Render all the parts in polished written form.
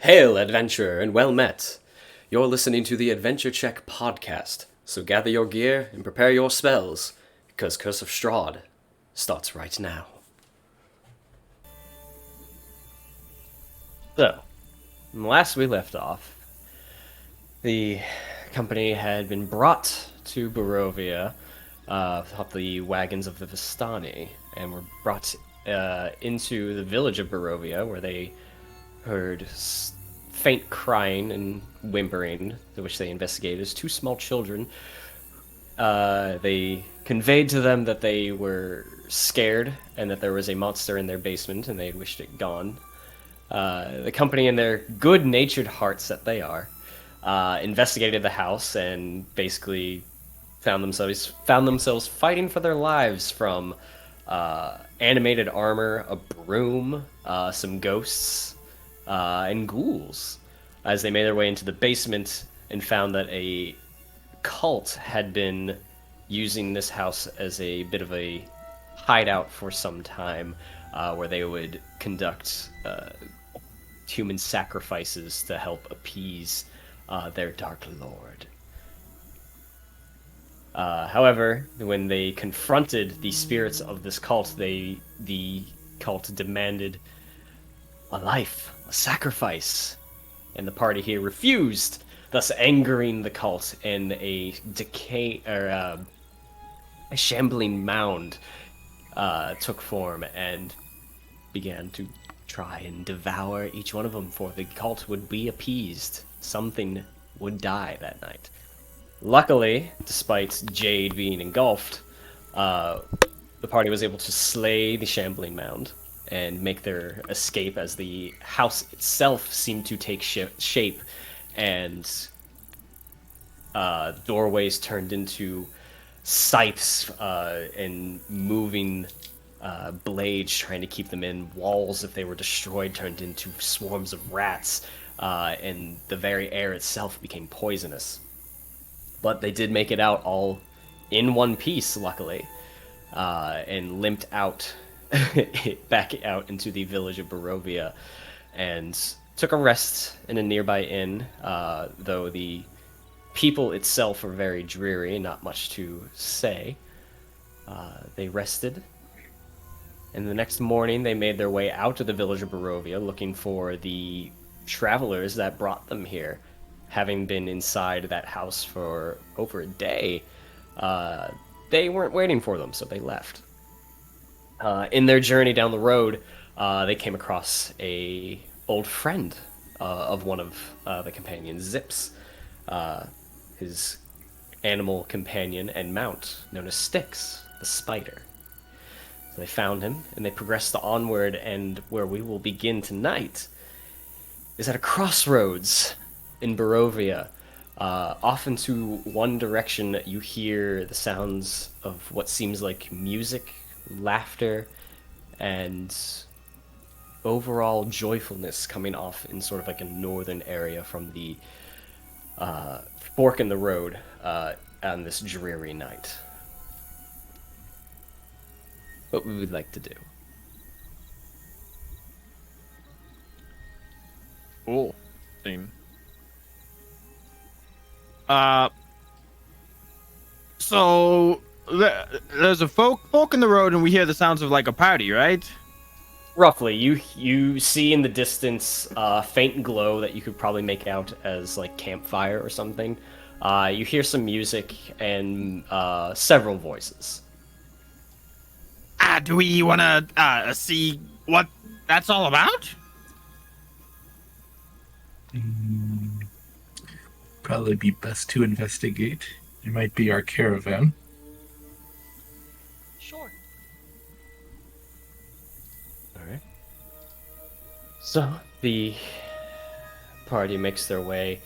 Hail, adventurer, and well met. You're listening to the Adventure Check podcast, so gather your gear and prepare your spells, because Curse of Strahd starts right now. So, last we left off, the company had been brought to Barovia off the wagons of the Bastani, and were brought into the village of Barovia, where they heard faint crying and whimpering, which they investigated as two small children. They conveyed to them that they were scared and that there was a monster in their basement and they wished it gone. The company, in their good-natured hearts that they are, investigated the house and basically found themselves fighting for their lives from animated armor, a broom, some ghosts, and ghouls, as they made their way into the basement and found that a cult had been using this house as a bit of a hideout for some time, where they would conduct human sacrifices to help appease their dark lord. However, when they confronted the spirits of this cult, the cult demanded a life, a sacrifice, and the party here refused, thus angering the cult, and a shambling mound took form and began to try and devour each one of them, for the cult would be appeased. Something would die that night. Luckily, despite Jade being engulfed, the party was able to slay the shambling mound and make their escape, as the house itself seemed to take shape, and doorways turned into scythes and moving blades trying to keep them in. Walls, if they were destroyed, turned into swarms of rats, and the very air itself became poisonous. But they did make it out all in one piece, luckily, and limped out back out into the village of Barovia, and took a rest in a nearby inn, though the people itself were very dreary, not much to say. They rested, and the next morning they made their way out of the village of Barovia, looking for the travelers that brought them here. Having been inside that house for over a day, they weren't waiting for them, so they left. In their journey down the road, they came across a old friend of one of the companions, Zips, his animal companion and mount, known as Styx, the spider. So they found him, and they progressed onward, and where we will begin tonight is at a crossroads in Barovia. Off into one direction, you hear the sounds of what seems like music, laughter, and overall joyfulness coming off in sort of like a northern area from the fork in the road on this dreary night. What we would like to do. Cool. Theme. So there's a fork in the road, and we hear the sounds of like a party, right? Roughly, you see in the distance faint glow that you could probably make out as like campfire or something. You hear some music and several voices. Do we want to see what that's all about? Probably be best to investigate. It might be our caravan. Sure. Alright. So, the party makes their way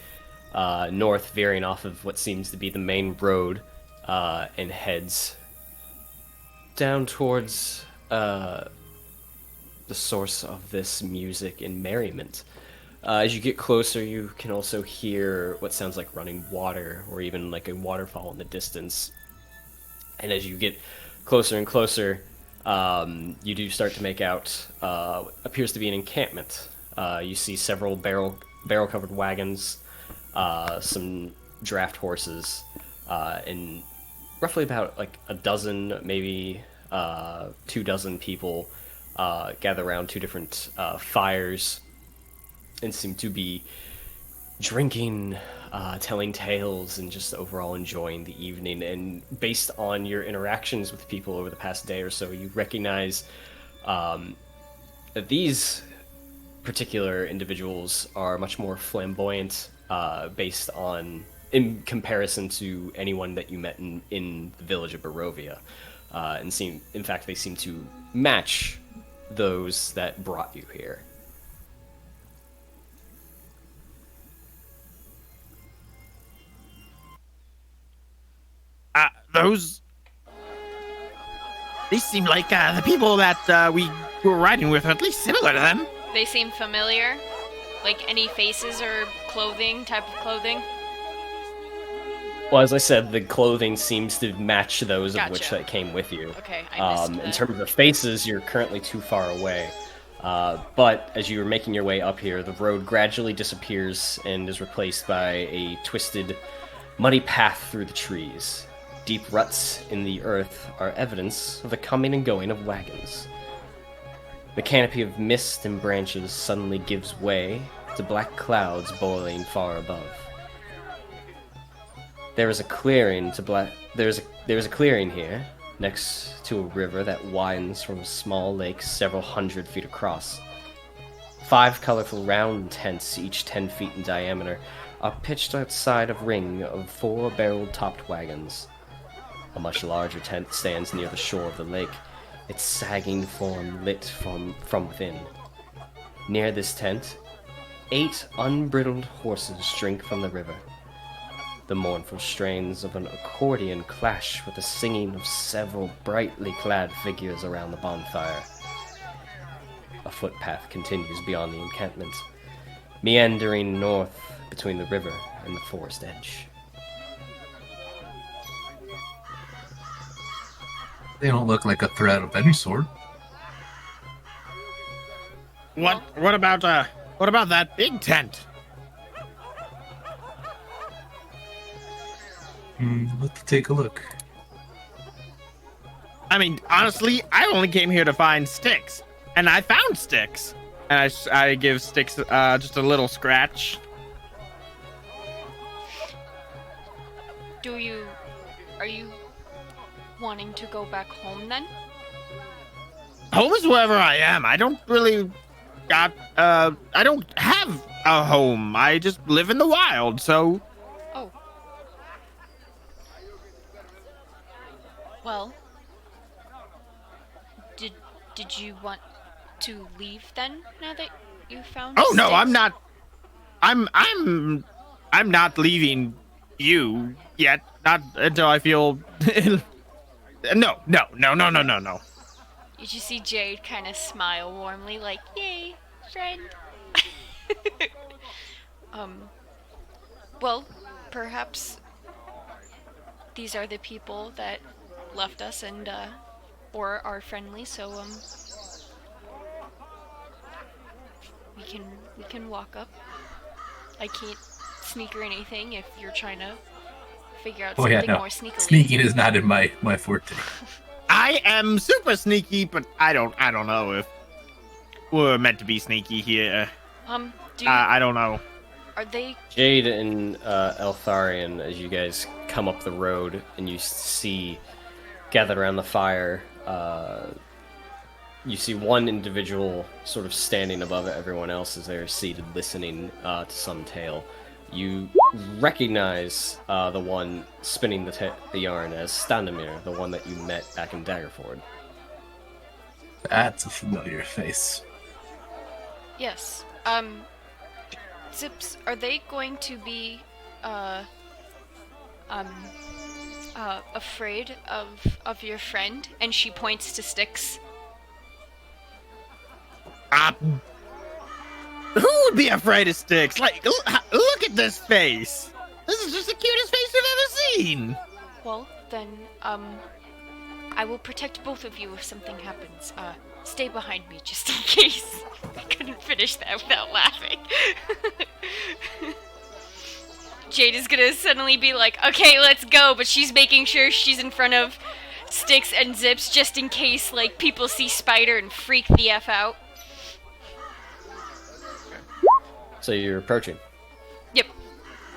north, veering off of what seems to be the main road, and heads down towards the source of this music and merriment. As you get closer, you can also hear what sounds like running water, or even like a waterfall in the distance. And as you get closer and closer, you do start to make out what appears to be an encampment. You see several barrel-covered wagons, some draft horses, and roughly about like a dozen, maybe 2 dozen people gather around 2 different fires and seem to be drinking, telling tales, and just overall enjoying the evening. And based on your interactions with people over the past day or so, you recognize that these particular individuals are much more flamboyant, based on in comparison to anyone that you met in the village of Barovia, and in fact, they seem to match those that brought you here. Those. These seem like the people that we were riding with, or at least similar to them. They seem familiar? Like any faces or type of clothing? Well, as I said, the clothing seems to match those of which Gotcha. that came with you. Okay, I missed that. In terms of the faces, you're currently too far away. But as you're making your way up here, the road gradually disappears and is replaced by a twisted, muddy path through the trees. Deep ruts in the earth are evidence of the coming and going of wagons. The canopy of mist and branches suddenly gives way to black clouds boiling far above. There is a clearing here, next to a river that winds from a small lake several hundred feet across. 5 colorful round tents, each 10 feet in diameter, are pitched outside a ring of 4 barrel-topped wagons. A much larger tent stands near the shore of the lake, its sagging form lit from within. Near this tent, 8 unbridled horses drink from the river. The mournful strains of an accordion clash with the singing of several brightly clad figures around the bonfire. A footpath continues beyond the encampment, meandering north between the river and the forest edge. They don't look like a threat of any sort. What about that big tent? Let's take a look. I mean, honestly, I only came here to find sticks, and I found sticks. And I give sticks just a little scratch. Are you wanting to go back home then? Home is wherever I am. I don't really I don't have a home. I just live in the wild, so. Oh. Well, did you want to leave then, now that you found Oh no, sticks? I'm not. I'm not leaving you yet. Not until I feel. No. You just see Jade kind of smile warmly, like, "Yay, friend." Well, perhaps these are the people that left us and or are friendly, so we can walk up. I can't sneak or anything if you're trying to figure out something more sneakily. Sneaking is not in my forte. I am super sneaky, but I don't know if we're meant to be sneaky here. I don't know. Are they? Jade and Eltharion, as you guys come up the road and you see gathered around the fire, you see one individual sort of standing above everyone else as they're seated listening to some tale. You recognize the one spinning the yarn as Standamir, the one that you met back in Daggerford. That's a familiar face. Yes. Zips, are they going to be afraid of your friend? And she points to Styx. Who would be afraid of Styx? Like, look at this face. This is just the cutest face you've ever seen. Well, then, I will protect both of you if something happens. Stay behind me just in case. I couldn't finish that without laughing. Jade is gonna suddenly be like, okay, let's go, but she's making sure she's in front of Sticks and Zips just in case, like, people see Spider and freak the F out. So you're approaching. Yep.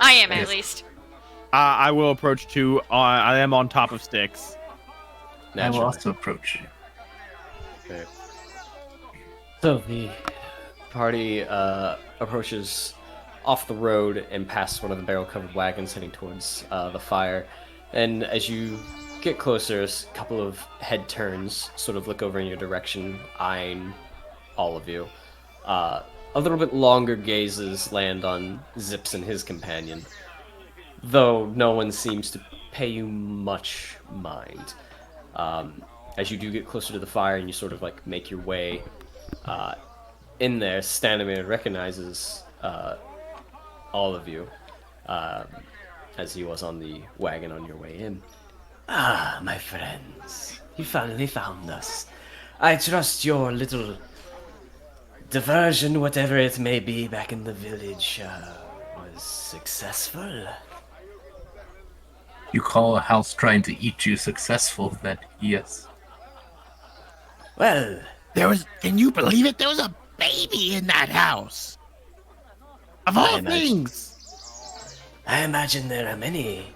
I am, at Yes. least. I will approach too. I am on top of Sticks. I will Naturally. also approach you. Okay. So the party approaches off the road and past one of the barrel-covered wagons heading towards the fire. And as you get closer, a couple of head turns sort of look over in your direction, eyeing all of you. A little bit longer gazes land on Zips and his companion, though no one seems to pay you much mind. As you do get closer to the fire and you sort of like make your way in there, Stanimir recognizes all of you as he was on the wagon on your way in. Ah, my friends, you finally found us. I trust your little diversion, whatever it may be, back in the village was successful. You call a house trying to eat you successful, then yes. Well, Can you believe it? There was a baby in that house. Of all things. I imagine there are many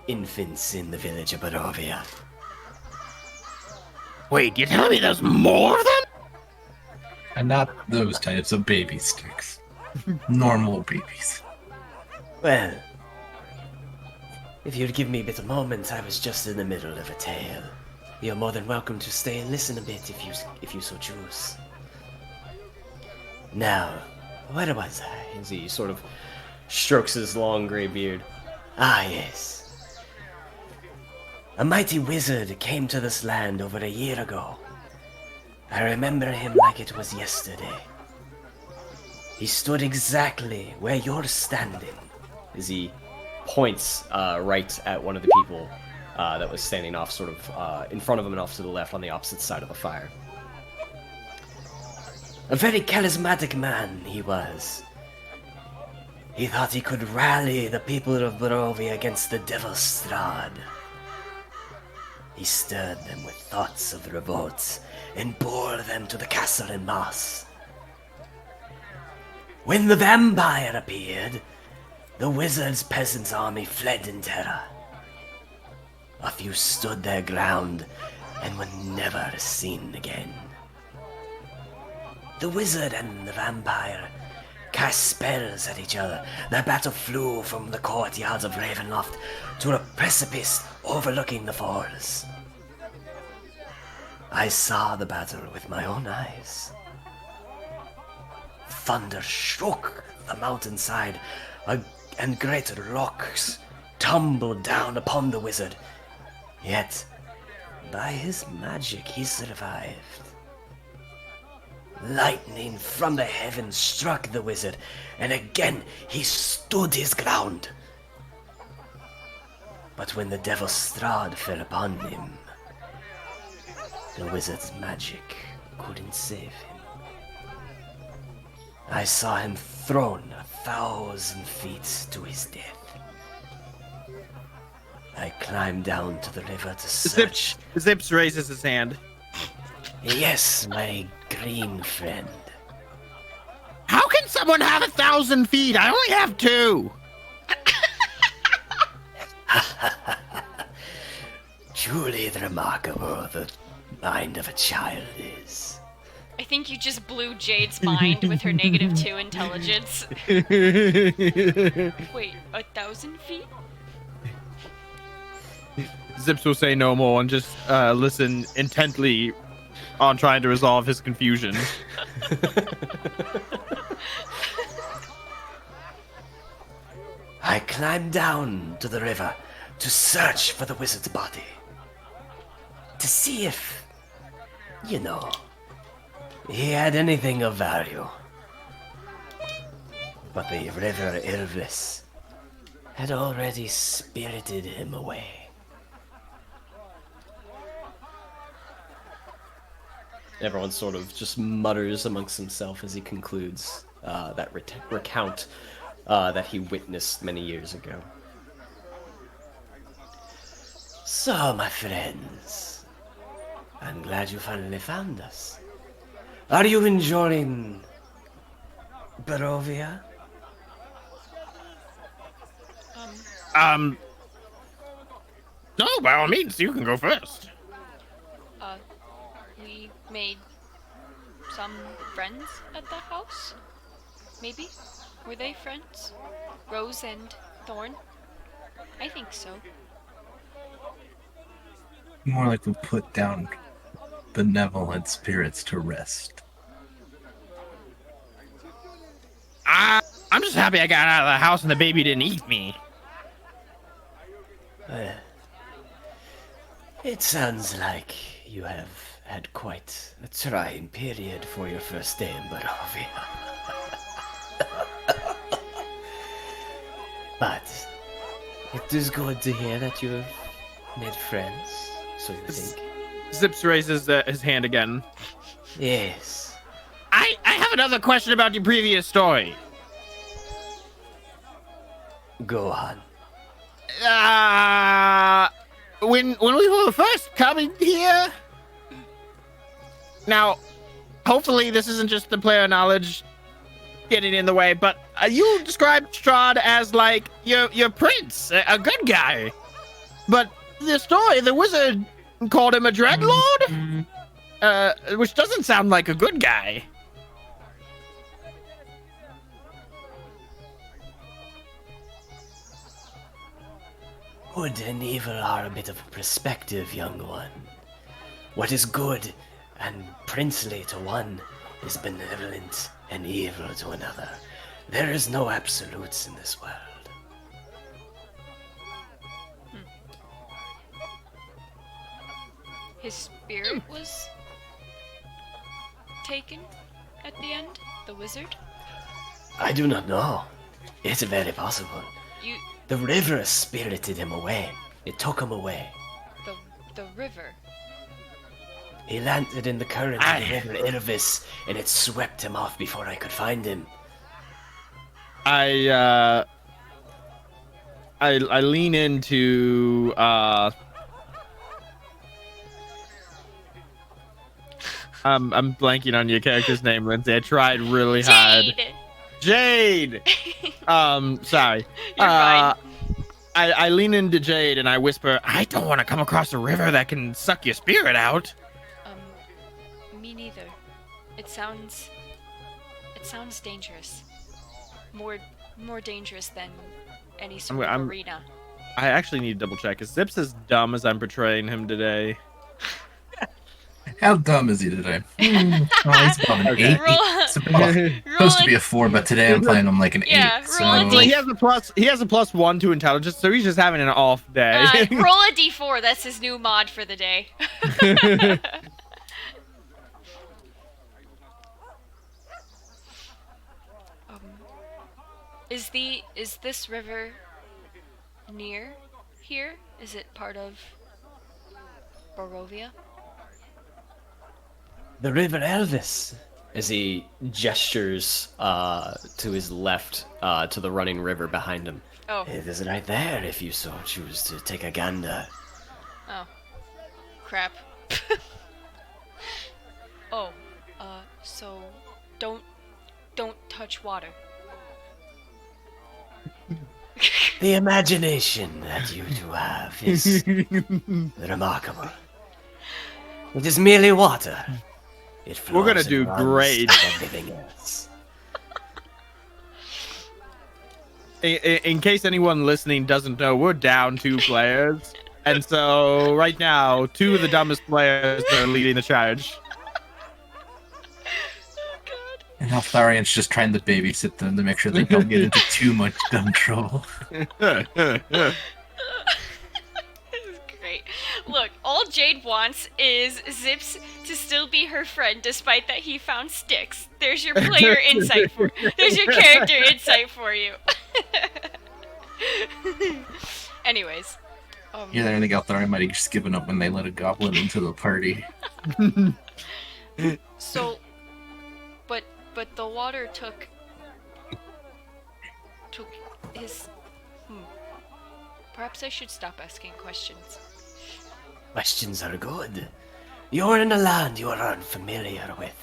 infants in the village of Barovia. Wait, you're telling me there's more of them? And not those types of baby Sticks. Normal babies. Well, if you'd give me a bit of moment, I was just in the middle of a tale. You're more than welcome to stay and listen a bit if you so choose. Now, where was I? As he sort of strokes his long gray beard. Ah, yes. A mighty wizard came to this land over a year ago. I remember him like it was yesterday. He stood exactly where you're standing. As he points right at one of the people that was standing off sort of in front of him and off to the left on the opposite side of the fire. A very charismatic man he was. He thought he could rally the people of Barovia against the devil Strahd. He stirred them with thoughts of revolt and bore them to the castle in mass. When the vampire appeared, the wizard's peasants' army fled in terror. A few stood their ground and were never seen again. The wizard and the vampire cast spells at each other. Their battle flew from the courtyards of Ravenloft to a precipice overlooking the falls. I saw the battle with my own eyes. Thunder shook the mountainside, and great rocks tumbled down upon the wizard. Yet, by his magic, he survived. Lightning from the heavens struck the wizard, and again he stood his ground. But when the devil Strahd fell upon him, the wizard's magic couldn't save him. I saw him thrown 1,000 feet to his death. I climbed down to the river to search. Zips raises his hand. Yes, my green friend. How can someone have 1,000 feet? I only have 2. Truly remarkable the mind of a child is. I think you just blew Jade's mind with her -2 intelligence. Wait, 1,000 feet? Zips will say no more and just listen intently on trying to resolve his confusion. I climbed down to the river to search for the wizard's body. To see if, you know, he had anything of value. But the river Ilvis had already spirited him away. Everyone sort of just mutters amongst himself as he concludes that recount that he witnessed many years ago. So, my friends, I'm glad you finally found us. Are you enjoying Barovia? No, by all means, you can go first. We made some friends at the house? Maybe? Were they friends? Rose and Thorn? I think so. More like we put down benevolent spirits to rest. I'm just happy I got out of the house and the baby didn't eat me. It sounds like you have had quite a trying period for your first day in Barovia. But it is good to hear that you have made friends, so you think. Zips raises his hand again. Yes. I have another question about your previous story. Go on. When we were first coming here. Now, hopefully this isn't just the player knowledge getting in the way, but you described Strahd as like your prince, a good guy. But the story, the wizard called him a dreadlord, which doesn't sound like a good guy. Good and evil are a bit of a perspective, young one. What is good and princely to one is benevolent and evil to another. There is no absolutes in this world. His spirit was taken at the end? The wizard? I do not know. It's very possible. The river spirited him away. It took him away. The river? He landed in the current of the river Irvis, and it swept him off before I could find him. I lean into I'm blanking on your character's name, Lindsay. I tried really hard. Jade. Sorry. You're fine. I lean into Jade and I whisper, I don't want to come across a river that can suck your spirit out. Me neither. It sounds dangerous. More dangerous than any sort of arena. I actually need to double check. Is Zips as dumb as I'm portraying him today? How dumb is he today? He's about an 8. It's supposed to be a 4, but today I'm playing him like an 8. So he has a +1 to intelligence, so he's just having an off day. Roll a d4. That's his new mod for the day. Is this river near here? Is it part of Barovia? The River Elvis, as he gestures to his left, to the running river behind him. Oh. It is right there if you so choose to take a gander. Oh. Crap. Oh. So don't touch water. The imagination that you two have is remarkable. It is merely water. It flows. We're gonna do great. Everything else. In case anyone listening doesn't know, we're down 2 players, and so right now 2 of the dumbest players are leading the charge. And Altharian's just trying to babysit them to make sure they don't get into too much dumb trouble. This is great. Look, all Jade wants is Zips to still be her friend, despite that he found sticks. There's your player insight for. There's your character insight for you. Anyways. Yeah, I think Altharian might have just given up when they let a goblin into the party. So, but the water took took his... Perhaps I should stop asking questions. Questions are good. You're in a land you are unfamiliar with,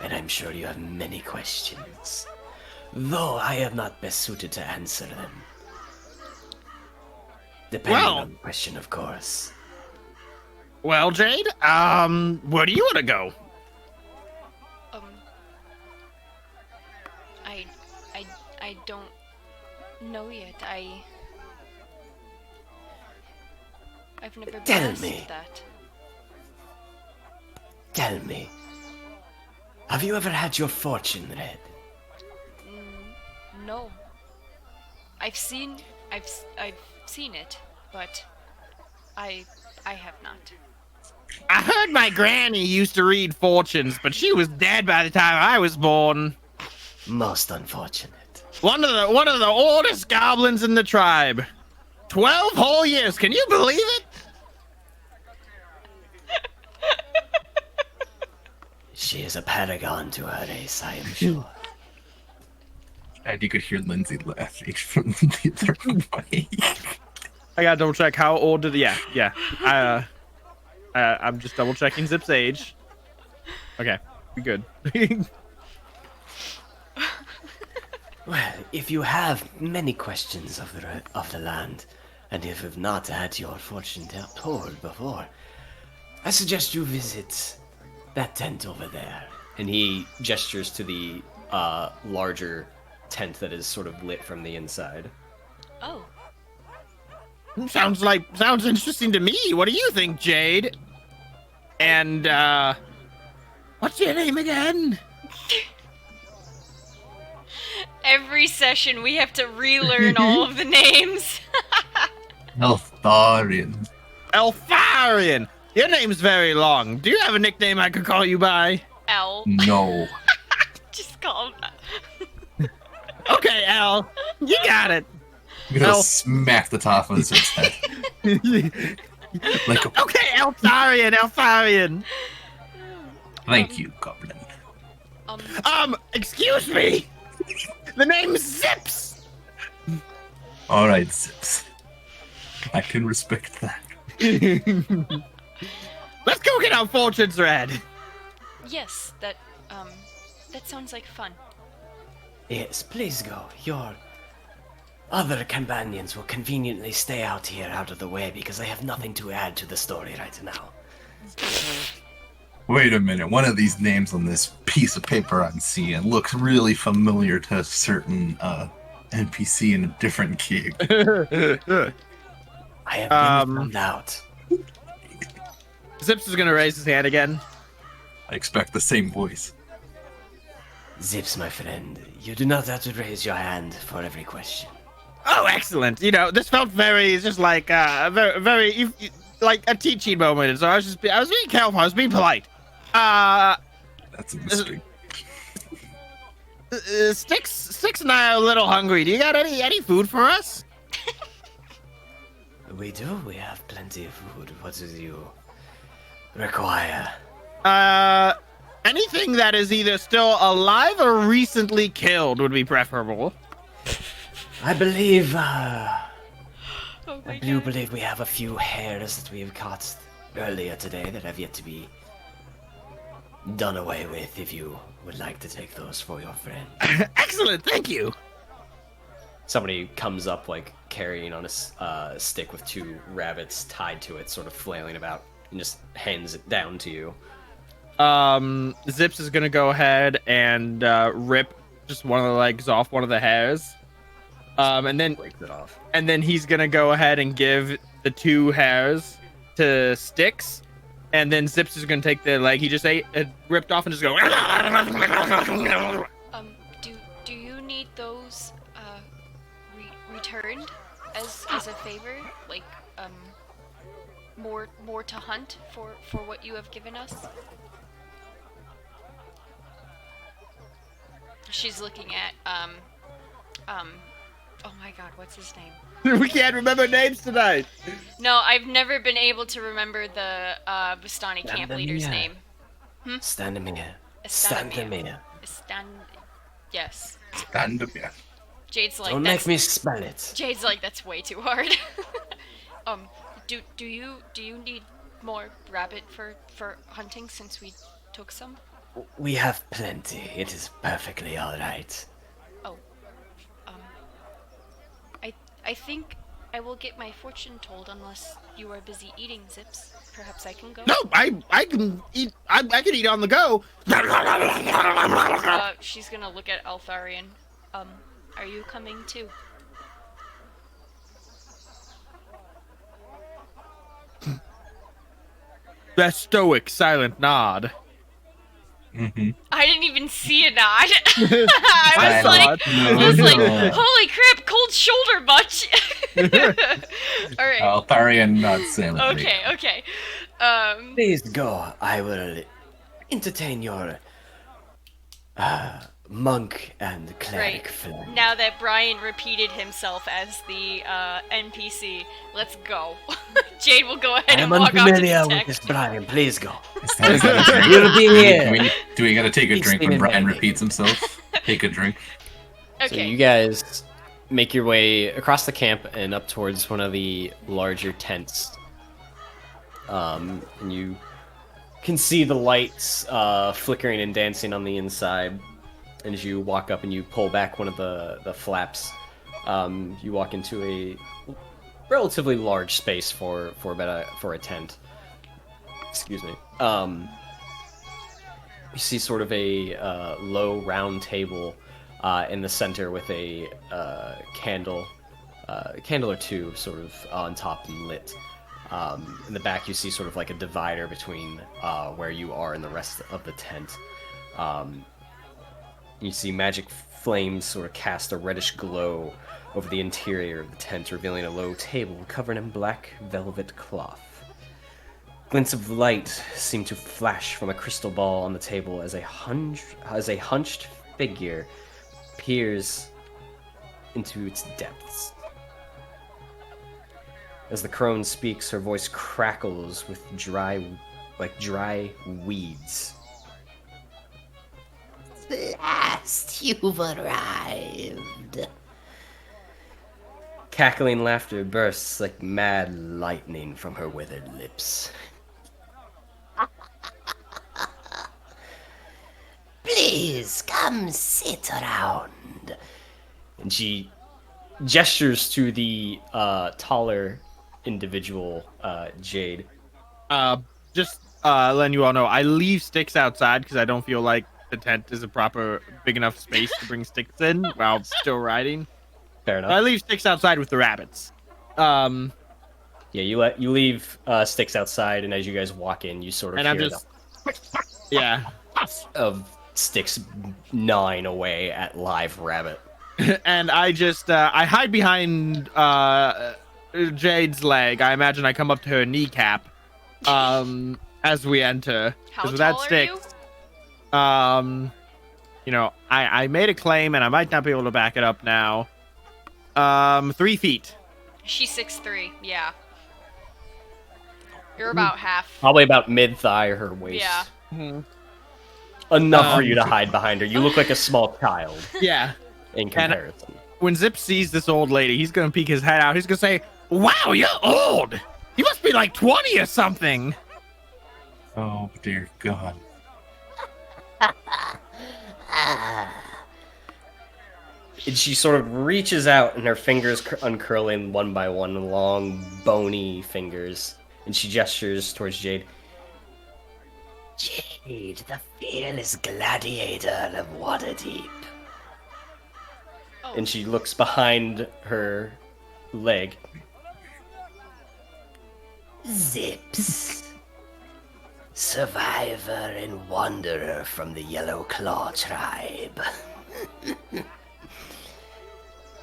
and I'm sure you have many questions. Though I am not best suited to answer them. Depending on the question, of course. Well, Jade, where do you want to go? I don't know yet. I've never been asked that. Tell me. Have you ever had your fortune read? No. I've seen it, but I have not. I heard my granny used to read fortunes, but she was dead by the time I was born. Most unfortunate. One of the oldest goblins in the tribe. 12 whole years. Can you believe it? She is a paragon to her race, I am sure. And you could hear Lindsay laughing from the other way. I gotta double check how old did yeah. I'm just double checking Zip's age. Okay, we good. Well, if you have many questions of the land, and if you've not had your fortune told before, I suggest you visit that tent over there. And he gestures to the larger tent that is sort of lit from the inside. Oh. Sounds interesting to me. What do you think, Jade? And what's your name again? Every session we have to relearn all of the names. Eltharion. Eltharion. Your name's very long. Do you have a nickname I could call you by? L. No. Just call him that. Okay, L. You got it. I'm gonna smack the top of his head. Like okay, Eltharion. Thank you, Goblin. Excuse me. The name's Zips. All right, Zips. I can respect that. Let's go get our fortunes read. Yes, that sounds like fun. Yes, please go. Your other companions will conveniently stay out here out of the way because I have nothing to add to the story right now. Wait a minute. One of these names on this piece of paper I'm seeing looks really familiar to a certain NPC in a different gig. I have been found out. Zips is gonna raise his hand again. I expect the same voice. Zips, my friend, you do not have to raise your hand for every question. Oh, excellent. You know, this felt very, just like, very, like a teaching moment. So I was being careful. I was being polite. That's a mistake. Sticks and I are a little hungry. Do you got any food for us? We do. We have plenty of food. What do you require? Anything that is either still alive or recently killed would be preferable. I believe, Oh I do believe we have a few hares that we have caught earlier today that have yet to be done away with, if you would like to take those for your friend. Excellent, thank you. Somebody comes up, like, carrying on a stick with two rabbits tied to it, sort of flailing about, and just hands it down to you. Zips is gonna go ahead and rip just one of the legs off one of the hares. And then Breaks it off. And then he's gonna go ahead and give the two hares to Sticks, and then Zips is gonna take the leg he just ripped off and just go. Do you need those returned as a favor, like more to hunt for what you have given us? She's looking at oh my god, what's his name? We can't remember names tonight. No, I've never been able to remember the Bastani Camp leader's name. Standemir. Yes. Standemir. Jade's like, Don't make me spell it. Jade's like, that's way too hard. Do you need more rabbit for hunting since we took some? We have plenty. It is perfectly all right. Oh, I think I will get my fortune told unless you are busy eating, Zips. Perhaps I can go. No, I can eat. I can eat on the go. She's gonna look at Altharian. Are you coming too? That stoic, silent nod. Mm-hmm. I didn't even see a nod. I was like, holy crap, cold shoulder much. All right. Altharian nods silently. Okay. Please go. I will entertain your monk and cleric friend. Now that Brian repeated himself as the NPC, let's go. Jade will go ahead and walk off to the unfamiliar with text. this, Brian. Please go. You'll be here. Do we gotta take a He's drink been when Brian invited. repeats himself? Take a drink. So Okay. you guys make your way across the camp and up towards one of the larger tents. And you can see the lights flickering and dancing on the inside. And as you walk up and you pull back one of the flaps, you walk into a relatively large space for a tent. Excuse me. You see sort of a low round table in the center with a candle or two sort of on top and lit. In the back you see sort of like a divider between where you are and the rest of the tent. You see magic flames sort of cast a reddish glow over the interior of the tent, revealing a low table covered in black velvet cloth. Glints of light seem to flash from a crystal ball on the table as a hunched figure peers into its depths. As the crone speaks, her voice crackles with dry weeds. Last you've arrived. Cackling laughter bursts like mad lightning from her withered lips. Please come sit around. And she gestures to the taller individual, Jade. Just letting you all know, I leave sticks outside because I don't feel like the tent is a proper big enough space to bring sticks in while still riding. Fair So I enough. leave sticks outside with the rabbits. Yeah, you leave sticks outside, and as you guys walk in, you sort of And hear I'm just, yeah. of sticks gnawing away at live rabbit. And I just, I hide behind Jade's leg. I imagine I come up to her kneecap as we enter. How 'Cause tall without are sticks, you? you know, I made a claim and I might not be able to back it up now. 3 feet. She's 6'3", yeah. You're about half. Probably about mid-thigh or her waist. Yeah. Enough for you to hide behind her. You look like a small child Yeah. in comparison. When Zip sees this old lady, he's gonna peek his head out. He's gonna say, "Wow, you're old. You must be like 20 or something." Oh dear God. And she sort of reaches out, and her fingers uncurling one by one, long, bony fingers. And she gestures towards Jade. Jade, the fearless gladiator of Waterdeep. Oh. And she looks behind her leg. Zips. Survivor and wanderer from the Yellow Claw tribe.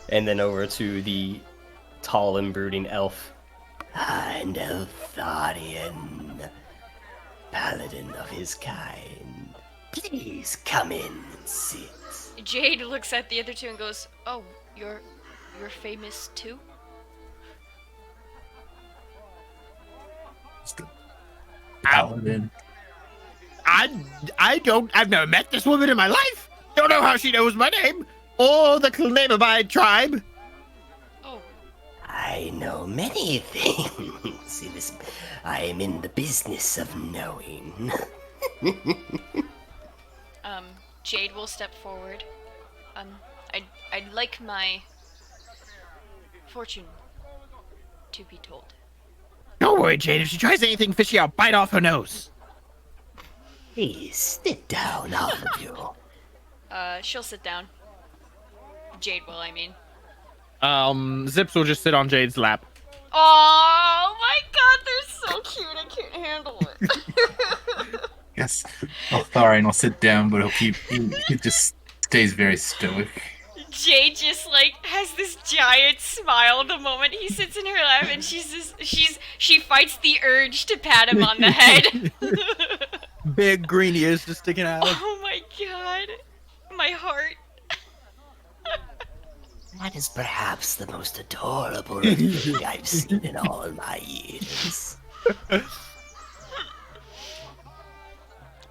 And then over to the tall and brooding elf. And Eltharian, paladin of his kind. Please come in and sit. Jade looks at the other two and goes, "Oh, you're famous too?" Paladin. I've never met this woman in my life. Don't know how she knows my name. or the name of my tribe? Oh, I know many things. See this? I am in the business of knowing. Jade will step forward. I'd like my fortune to be told. Don't worry, Jade. If she tries anything fishy, I'll bite off her nose. Please sit down, all of you. She'll sit down. Jade will, I mean. Zips will just sit on Jade's lap. Oh my god, they're so cute. I can't handle it. Yes. Tharian will sit down, but he just stays very stoic. Jade just like has this giant smile the moment he sits in her lap, and she fights the urge to pat him on the head. Big green ears just sticking out. Oh my god, my heart. That is perhaps the most adorable thing I've seen in all my years.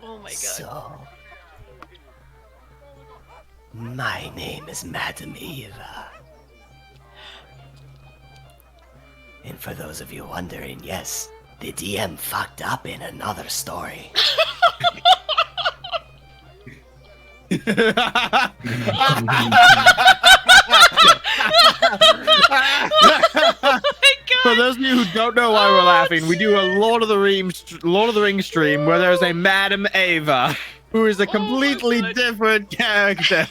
Oh my god. So, my name is Madam Eva. And for those of you wondering, yes, the DM fucked up in another story. For those of you who don't know why we're laughing, we do a Lord of the Rings stream where there's a Madam Eva who is a completely different character.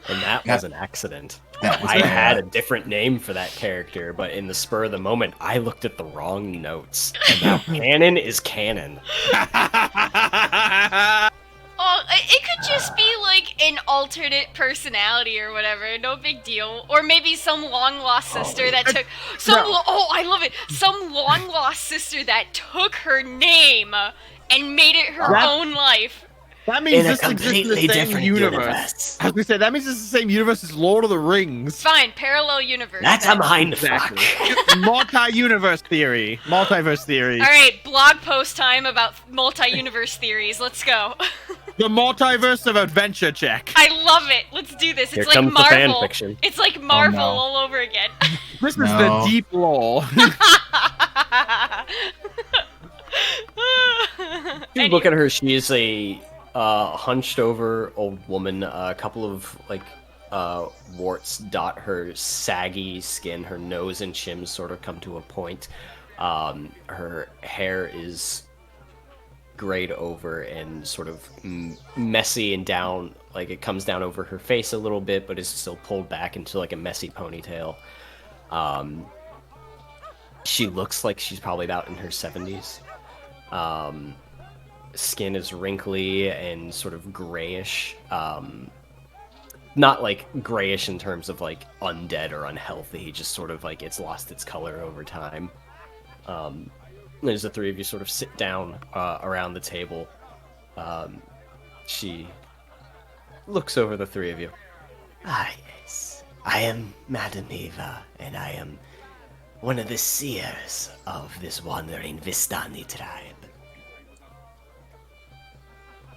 And that was an accident. That was I had a different name for that character, but in the spur of the moment, I looked at the wrong notes. And now canon is canon. Oh, it could just be like an alternate personality or whatever. No big deal. Or maybe some long lost sister that took I love it. Some long lost sister that took her name and made it her own life. That means In a this exists in completely the same different universe. I was gonna say that means it's the same universe as Lord of the Rings. Fine, parallel universe. That's then. a mind fuck. Multi-universe theory. Multiverse theory. Alright, blog post time about multi-universe theories. Let's go. The multiverse of adventure check. I love it. Let's do this. Here It's like comes the fan Marvel. fiction. It's like Marvel no. all over again. This is No. the deep lore. You look at her, she is a hunched over old woman. A couple of warts dot her saggy skin. Her nose and chin sort of come to a point. Her hair is grayed over and sort of messy and down, like it comes down over her face a little bit, but is still pulled back into like a messy ponytail. She looks like she's probably about in her 70s. Skin is wrinkly and sort of grayish. Not like grayish in terms of like undead or unhealthy, just sort of like it's lost its color over time. As the three of you sort of sit down around the table, she looks over the three of you. Ah, yes. I am Madam Eva, and I am one of the seers of this wandering Bastani tribe.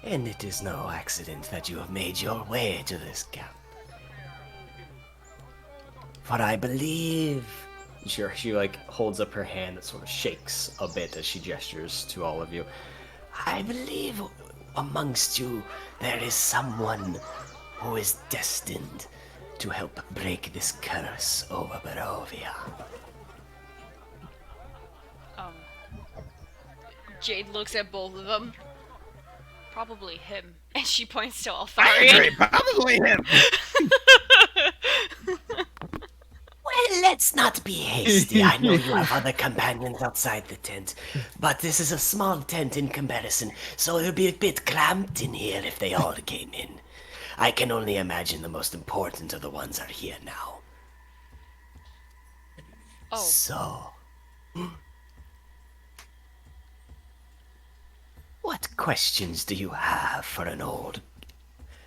And it is no accident that you have made your way to this camp. For I believe... She like holds up her hand that sort of shakes a bit as she gestures to all of you. I believe amongst you there is someone who is destined to help break this curse over Barovia. Jade looks at both of them. Probably him. And she points to I Altharian. agree, probably him. Well, let's not be hasty. I know you have other companions outside the tent, but this is a small tent in comparison, so it'll be a bit cramped in here if they all came in. I can only imagine the most important of the ones are here now. Oh. So... what questions do you have for an old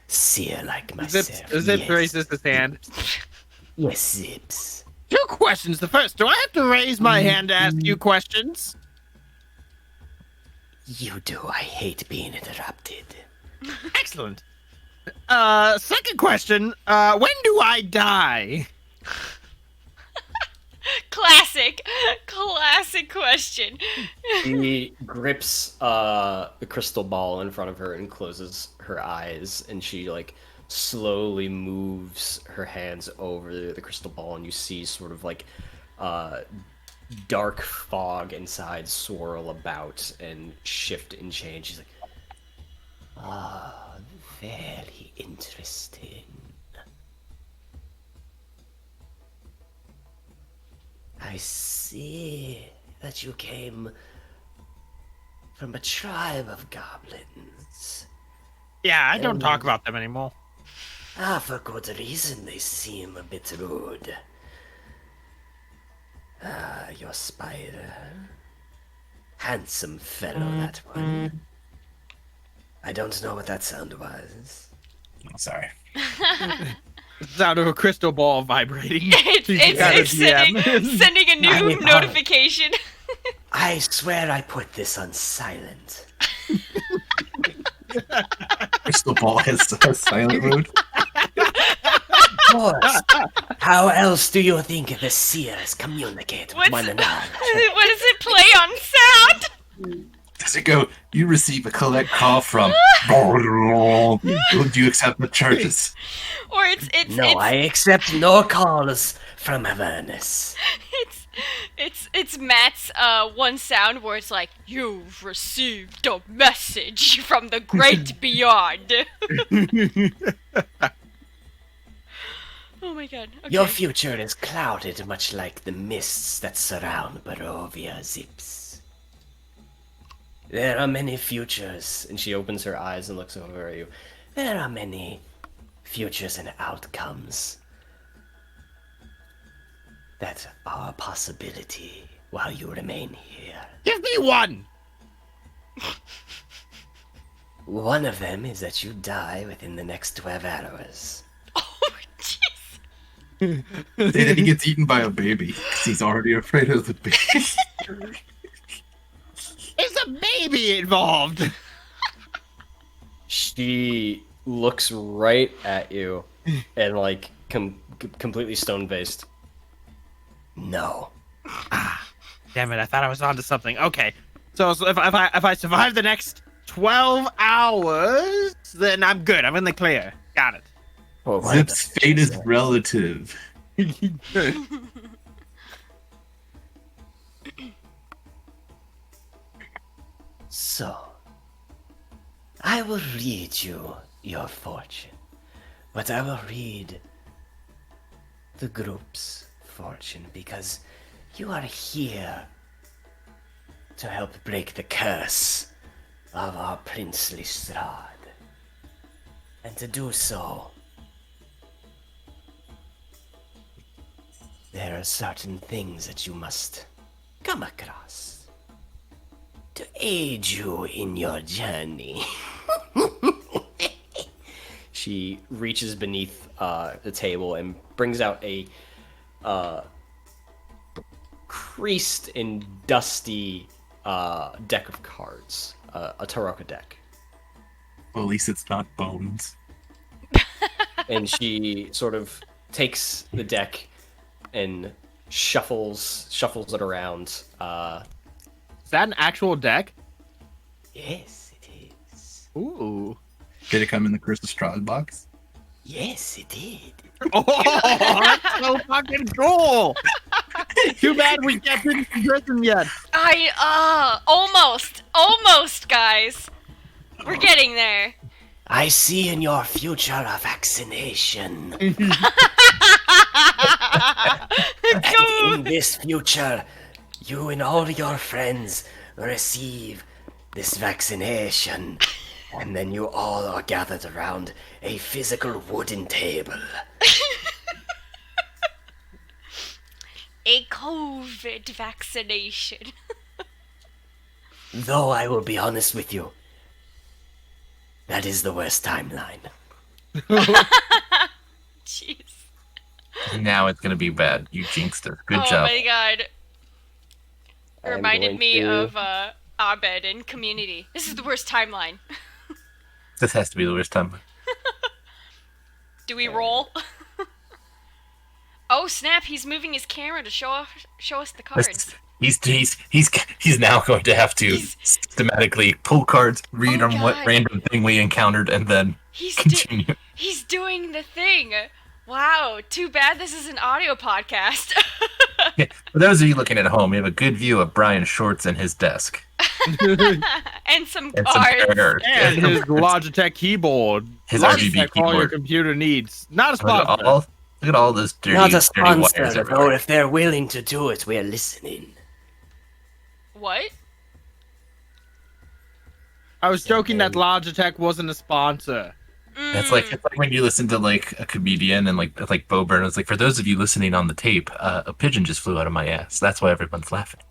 seer like myself? Zips raises his hand. Yes, Zips. 2 questions. The first, do I have to raise my hand to ask you questions? You do. I hate being interrupted. Excellent. Second question. When do I die? Classic question. She grips the crystal ball in front of her and closes her eyes, and she like slowly moves her hands over the crystal ball, and you see sort of like dark fog inside swirl about and shift and change. She's like, Ah, very interesting. I see that you came from a tribe of goblins. Yeah, I don't talk about them anymore. Ah, for good reason, they seem a bit rude. Ah, your spider. Handsome fellow, that one. I don't know what that sound was. Oh, sorry. The sound of a crystal ball vibrating. It's sending a new notification. I swear I put this on silent. Crystal ball has silent mode. Of course. How else do you think the seers communicate with one another? What does it play on sound? Does it go, you receive a collect call from... Do you accept the charges? Or it's No, I accept no calls from Avernus. It's Matt's one sound where it's like, you've received a message from the great beyond. Oh my god. Okay. Your future is clouded much like the mists that surround Barovia, Zips. There are many futures, and she opens her eyes and looks over at you. There are many futures and outcomes that are a possibility while you remain here. Give me one! One of them is that you die within the next 12 hours. Oh, jeez. Say that he gets eaten by a baby, because he's already afraid of the baby. There's a baby involved! she looks right at you and like completely stone-faced. No. Damn it, I thought I was onto something. Okay. So if I survive the next 12 hours, then I'm good. I'm in the clear. Got it. Well, Zip's fate is relative. So, I will read you your fortune, but I will read the group's fortune because you are here to help break the curse of our princely Strahd. And to do so, there are certain things that you must come across to aid you in your journey. She reaches beneath the table and brings out a creased and dusty deck of cards, a Taroko deck. Well, at least it's not bones. And she sort of takes the deck and shuffles it around. Is that an actual deck? Yes, it is. Ooh. Did it come in the Curse of Strahd box? Yes, it did. Oh, that's so fucking cool! Too bad we can't finish the prison yet. Almost, guys. We're getting there. I see in your future a vaccination. And in this future, you and all your friends receive this vaccination. And then you all are gathered around a physical wooden table. A COVID vaccination. Though I will be honest with you, that is the worst timeline. Jeez. Now it's gonna be bad. You jinxed it. Good job. Oh my god. It I'm reminded going me to- of Abed in Community. This is the worst timeline. This has to be the worst time. Do we roll? Oh snap! He's moving his camera to show us the cards. He's now going to have to systematically pull cards, read on what random thing we encountered, and then continue. He's doing the thing. Wow, too bad this is an audio podcast. Yeah, for those of you looking at home, we have a good view of Brian's shorts and his desk. And some cards. And his Logitech keyboard. His Logitech, RGB all your keyboard. computer needs. Not a sponsor. Look at all those dirty, Not a dirty sponsor, wires though. everywhere. If they're willing to do it, we're listening. What? I was joking that Logitech wasn't a sponsor. It's like when you listen to like a comedian and like Bo Burnham's like, for those of you listening on the tape, a pigeon just flew out of my ass. That's why everyone's laughing.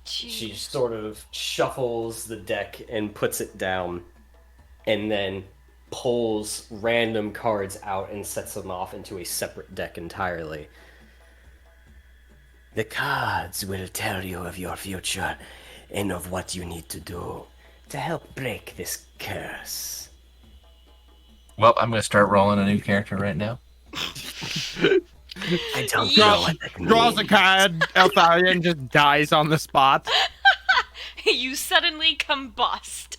She sort of shuffles the deck and puts it down, and then pulls random cards out and sets them off into a separate deck entirely. The cards will tell you of your future and of what you need to do to help break this curse. Well, I'm going to start rolling a new character right now. I don't know what that means. Draws a card, Eltharion just dies on the spot. You suddenly combust.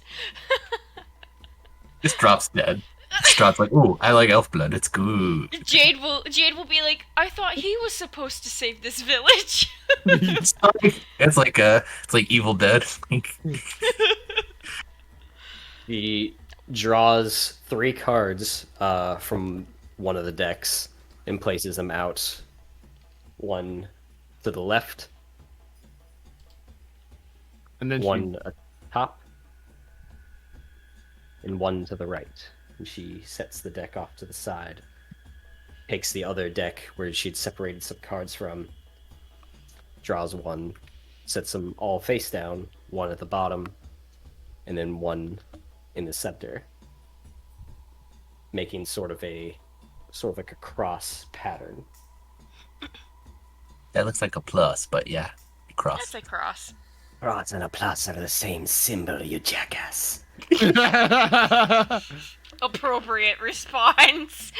Just drops dead. Strahd's like, ooh, I like elf blood. It's good. Jade will be like, I thought he was supposed to save this village. It's like Evil Dead. He draws 3 cards from one of the decks and places them out. One to the left, And then one atop, and one to the right. And she sets the deck off to the side, takes the other deck where she'd separated some cards from, draws one, sets them all face down, one at the bottom, and then one in the center, making sort of like a cross pattern. That looks like a plus, but yeah, cross. That's a cross. Cross and a plus are the same symbol, you jackass. Appropriate response.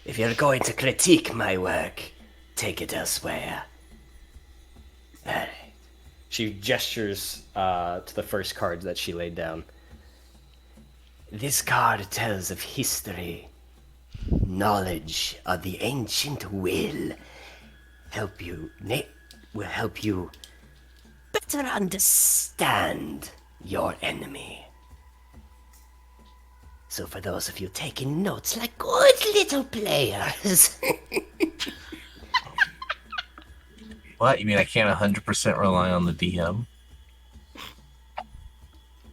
If you're going to critique my work, take it elsewhere. Alright. She gestures to the first card that she laid down. This card tells of history. Knowledge of the ancient will help you better understand your enemy. So for those of you taking notes like good little players, What? You mean I can't 100% rely on the DM?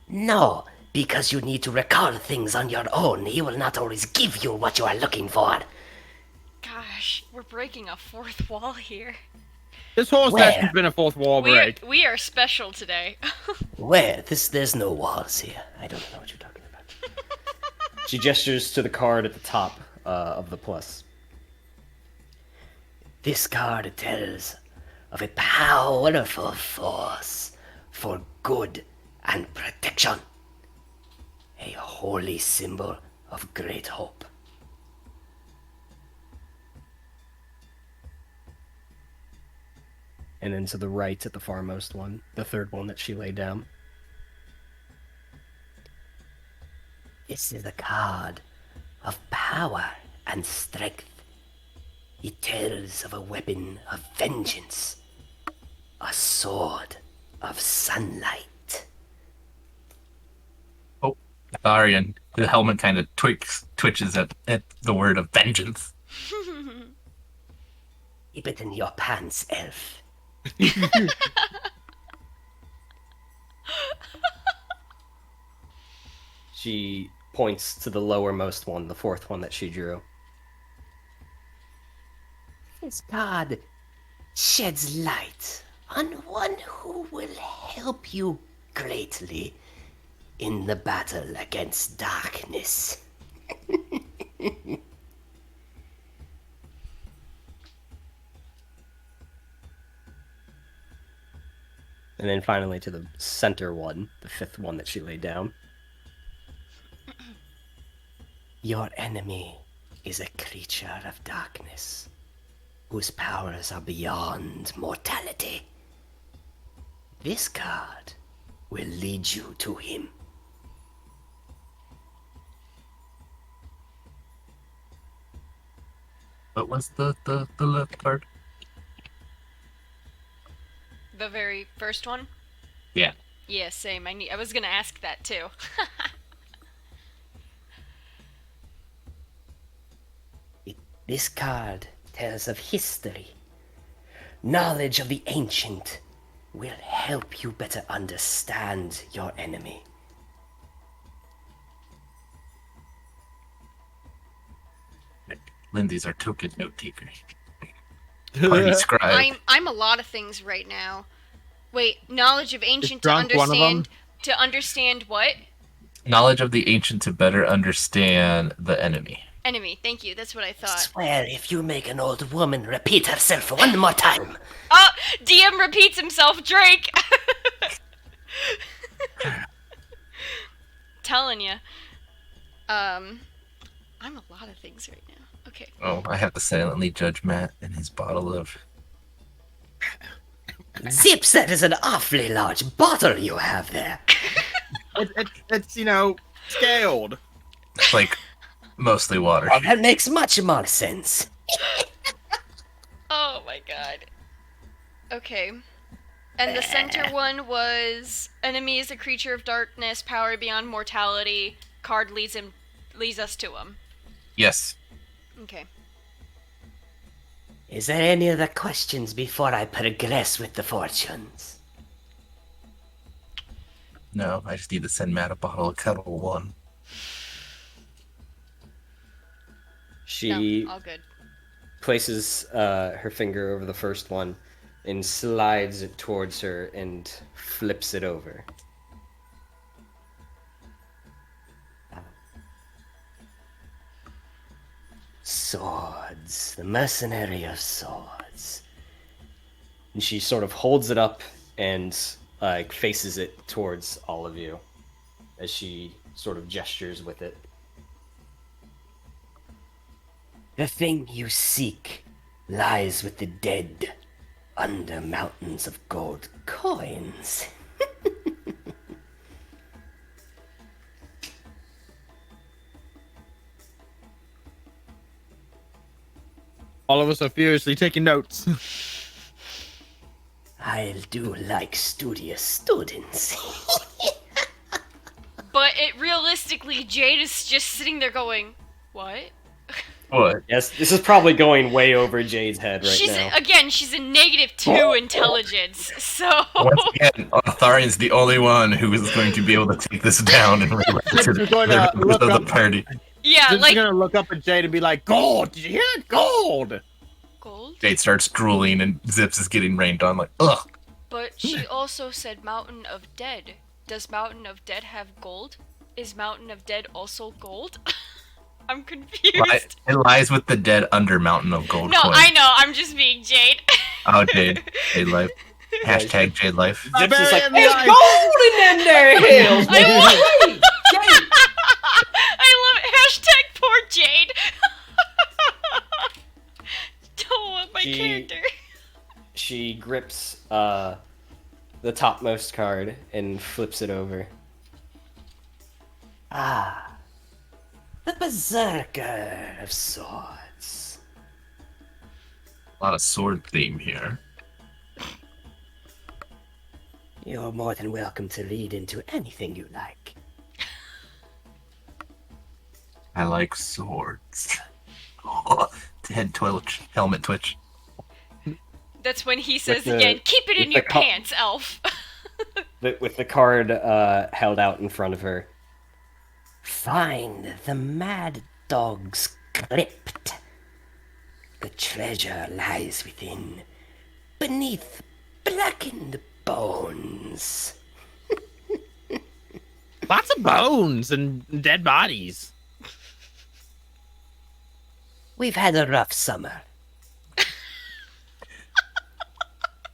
no, because you need to recall things on your own. He will not always give you what you are looking for. Gosh, we're breaking a fourth wall here. This whole Where? session's been a fourth wall break. We are special today. Where? There's no walls here. I don't know what you're talking about. She gestures to the card at the top of the plus. This card tells of a powerful force for good and protection. A holy symbol of great hope. And then to the right at the farmost one, the third one that she laid down. This is a card of power and strength. It tells of a weapon of vengeance, a sword of sunlight. Oh, Tharian. The helmet kind of twitches at the word of vengeance. Keep it in your pants, elf. She points to the lowermost one, the fourth one that she drew. This card sheds light on one who will help you greatly in the battle against darkness. And then finally to the center one, the fifth one that she laid down. Your enemy is a creature of darkness, whose powers are beyond mortality. This card will lead you to him. What was the left card? The very first one? Yeah. Yeah, same. I was gonna ask that too. This card tells of history. Knowledge of the ancient will help you better understand your enemy. Lindsay's our token note taker. Party scribe. I'm a lot of things right now. Wait, knowledge of ancient to drunk, one of them? understand. To understand what? Knowledge of the ancient to better understand the enemy. Enemy. Thank you. That's what I thought. Swear if you make an old woman repeat herself one more time. Oh, DM repeats himself. Drake. Telling you. I'm a lot of things right now. Okay. Oh, I have to silently judge Matt and his bottle of... Zips, that is an awfully large bottle you have there. It's scaled. It's like mostly water. Oh, that makes much more sense. Oh my god. Okay. And the center one was enemy is a creature of darkness, power beyond mortality. Card leads us to him. Yes. Okay. Is there any other questions before I progress with the fortunes? No, I just need to send Matt a bottle of Kettle One. She No, all good. places her finger over the first one and slides it towards her and flips it over. Swords, the mercenary of swords. And she sort of holds it up and faces it towards all of you as she sort of gestures with it. The thing you seek lies with the dead under mountains of gold coins. All of us are furiously taking notes. I do like studious students. But it realistically, Jade is just sitting there going, "What?" What? Yes, this is probably going way over Jade's head right she's now. she's a -2 intelligence, so Once again, Atharian's the only one who is going to be able to take this down and relate to You're going to the look rest of up- the party. yeah, Just like gonna look up at Jade and be like, "Gold! Did you hear it? Gold!" gold. Jade starts drooling and Zips is getting rained on like, ugh. But she also said Mountain of Dead. Does Mountain of Dead have gold? Is Mountain of Dead also gold? I'm confused. It lies with the dead under Mountain of Gold No, coin. I know. I'm just being Jade. Oh, Jade. Jade life. Hashtag Jade life. Zips is like, Barbarian there's life." gold in them there hills! I love it. Hashtag poor Jade. Don't want my character. She grips the topmost card and flips it over. Ah, the berserker of swords. A lot of sword theme here. You're more than welcome to read into anything you like. I like swords. Head twitch. Helmet twitch. That's when he says the- again, "Keep it in with your the pants, elf." With the card held out in front of her. Find the mad dog's crypt. The treasure lies within, beneath blackened bones. Lots of bones and dead bodies. We've had a rough summer.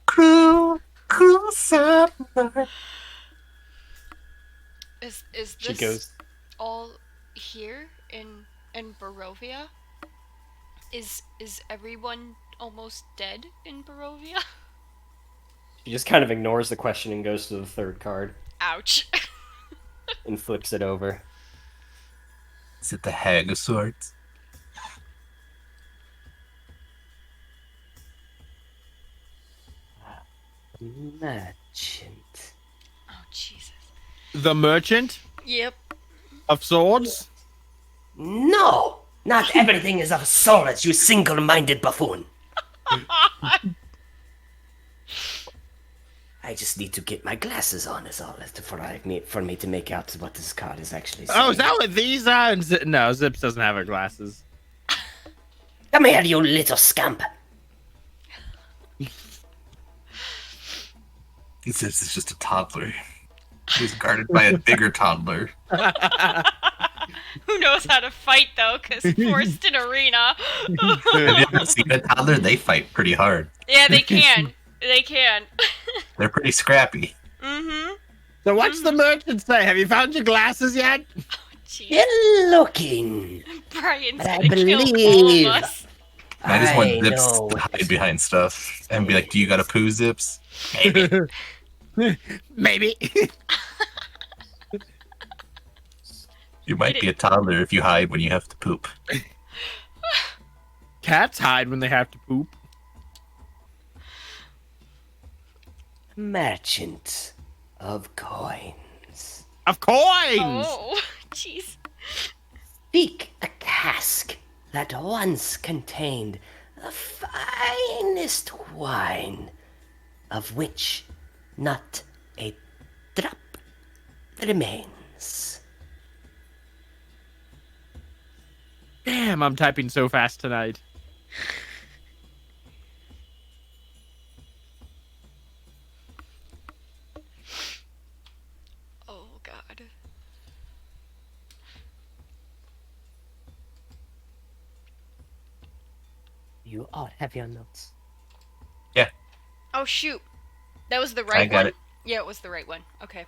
Cruel cruel summer. Is She this goes. all here in Barovia? Is everyone almost dead in Barovia? She just kind of ignores the question and goes to the third card Ouch. and flips it over. Is it the Hag of Swords? Merchant. Oh Jesus. The merchant Yep. of swords? No! Not everything is of swords, you single-minded buffoon. I just need to get my glasses on, is all, for me to make out what this card is actually saying. Oh, is that what these are? No, Zips doesn't have her glasses. Come here, you little scamp. He says it's just a toddler. He's guarded by a bigger toddler. Who knows how to fight though? Cause forced in arena. Have you ever seen a toddler? They fight pretty hard. Yeah, they can. They can. They're pretty scrappy. Mm-hmm. So what's the merchant say? Have you found your glasses yet? Jeez. You're looking. Brian's But I gonna kill all believe- of us. I just want I Zips know. to hide behind stuff and be like, "Do you got a poo, Zips?" Maybe. You might be a toddler if you hide when you have to poop. Cats hide when they have to poop. Merchant of coins. Of coins! Oh, jeez. Seek a cask that once contained the finest wine, of which not a drop remains. Damn, I'm typing so fast tonight. Oh God. You all have your notes. Oh shoot. That was the right I got one? it. Yeah, it was the right one. Okay.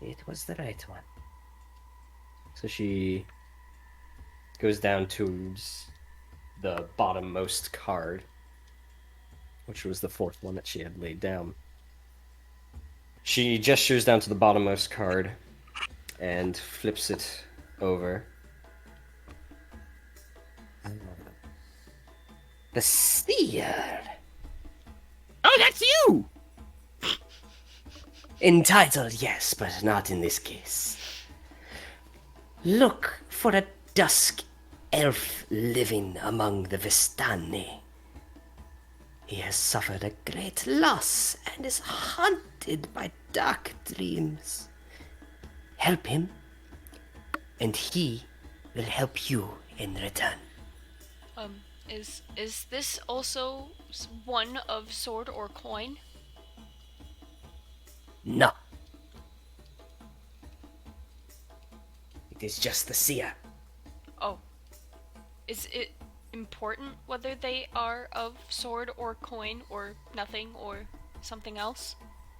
It was the right one. So she goes down to the bottommost card, which was the fourth one that she had laid down. She gestures down to the bottommost card and flips it over. The seer. Oh, that's you! Entitled, yes, but not in this case. Look for a dusk elf living among the Vistani. He has suffered a great loss and is haunted by dark dreams. Help him, and he will help you in return. Is this also one of sword or coin? No. It is just the seer. Oh. Is it important whether they are of sword or coin or nothing or something else?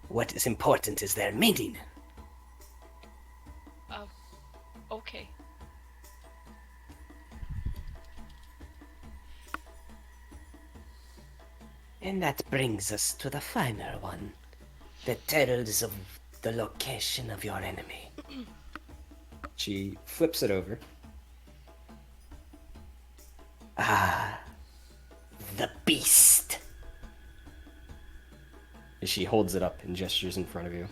What is important is their meaning. Okay. And that brings us to the final one that tells of the location of your enemy. She flips it over. Ah, the beast. She holds it up and gestures in front of you.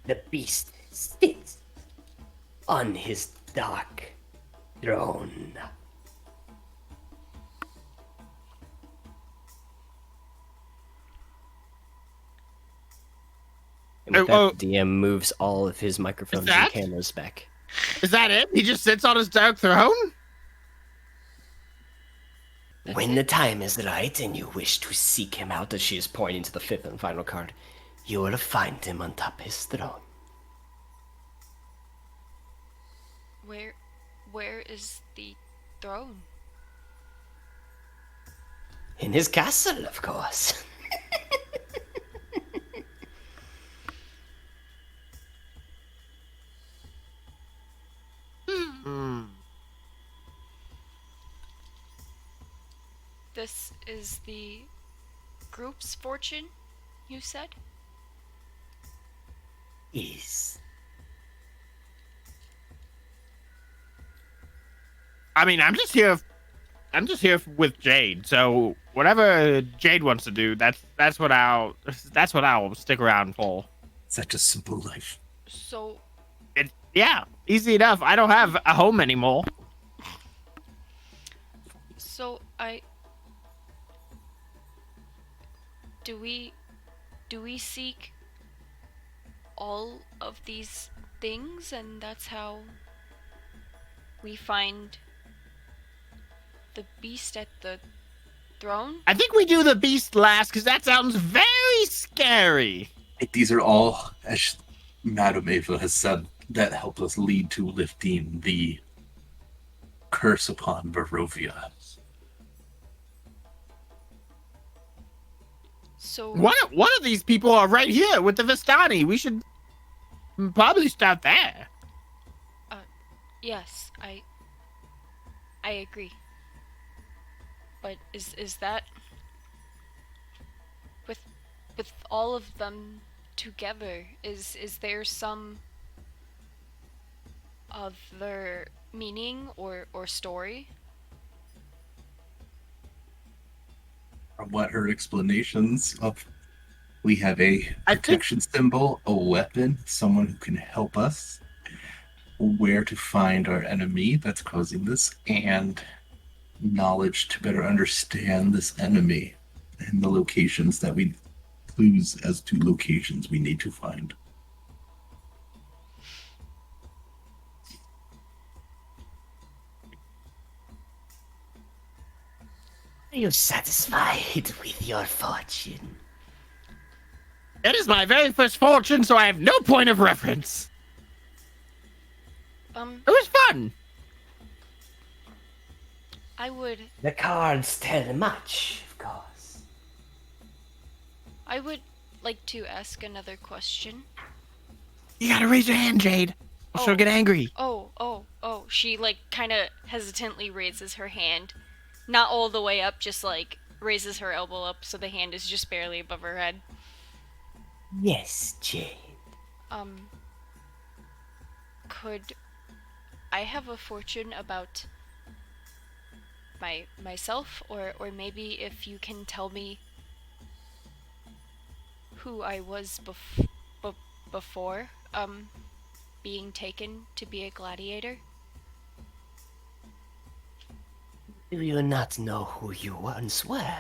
The beast sits on his dark throne. And with Oh, that, DM moves all of his microphones and that? cameras back. Is that it? He just sits on his dark throne? When the time is right and you wish to seek him out, as she is pointing to the fifth and final card, you will find him on top his throne. Where is the throne? In his castle, of course. This is the group's fortune, you said? Yes. I mean, I'm just here with Jade. So whatever Jade wants to do, that's what I'll stick around for. Such a simple life. So, Yeah, easy enough. I don't have a home anymore. so do we seek all of these things, and that's how we find the beast at the throne? I think we do the beast last, because that sounds very scary. These are all, as Madame Ava has said, that help us lead to lifting the curse upon Barovia. So One of these people are right here with the Bastani. We should probably start there. yes, I agree. But is that with all of them together, is there some other meaning or story? From what her explanations of, we have a protection symbol, a weapon, someone who can help us, where to find our enemy that's causing this, and knowledge to better understand this enemy and the locations that we clues as to locations we need to find. Are you satisfied with your fortune? It is my very first fortune, so I have no point of reference. It was fun. I would The cards tell much, of course. I would like to ask another question. You gotta raise your hand, Jade, or she'll Oh. get angry. Oh. She kind of hesitantly raises her hand. Not all the way up, just raises her elbow up so the hand is just barely above her head. Yes, Jade. Could I have a fortune about myself, or maybe if you can tell me who I was before being taken to be a gladiator? Do you not know who you once were?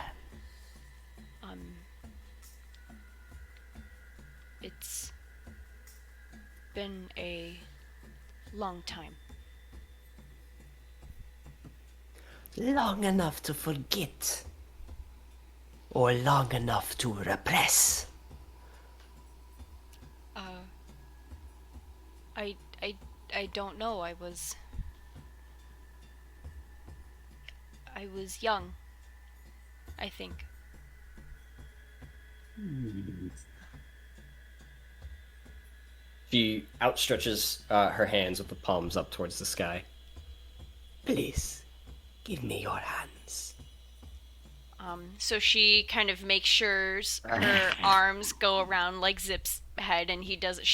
It's been a long time. Long enough to forget, or long enough to repress? I don't know. I was young, I think. She outstretches her hands with the palms up towards the sky. Please, give me your hands. So she kind of makes sure her arms go around Zip's head, and she doesn't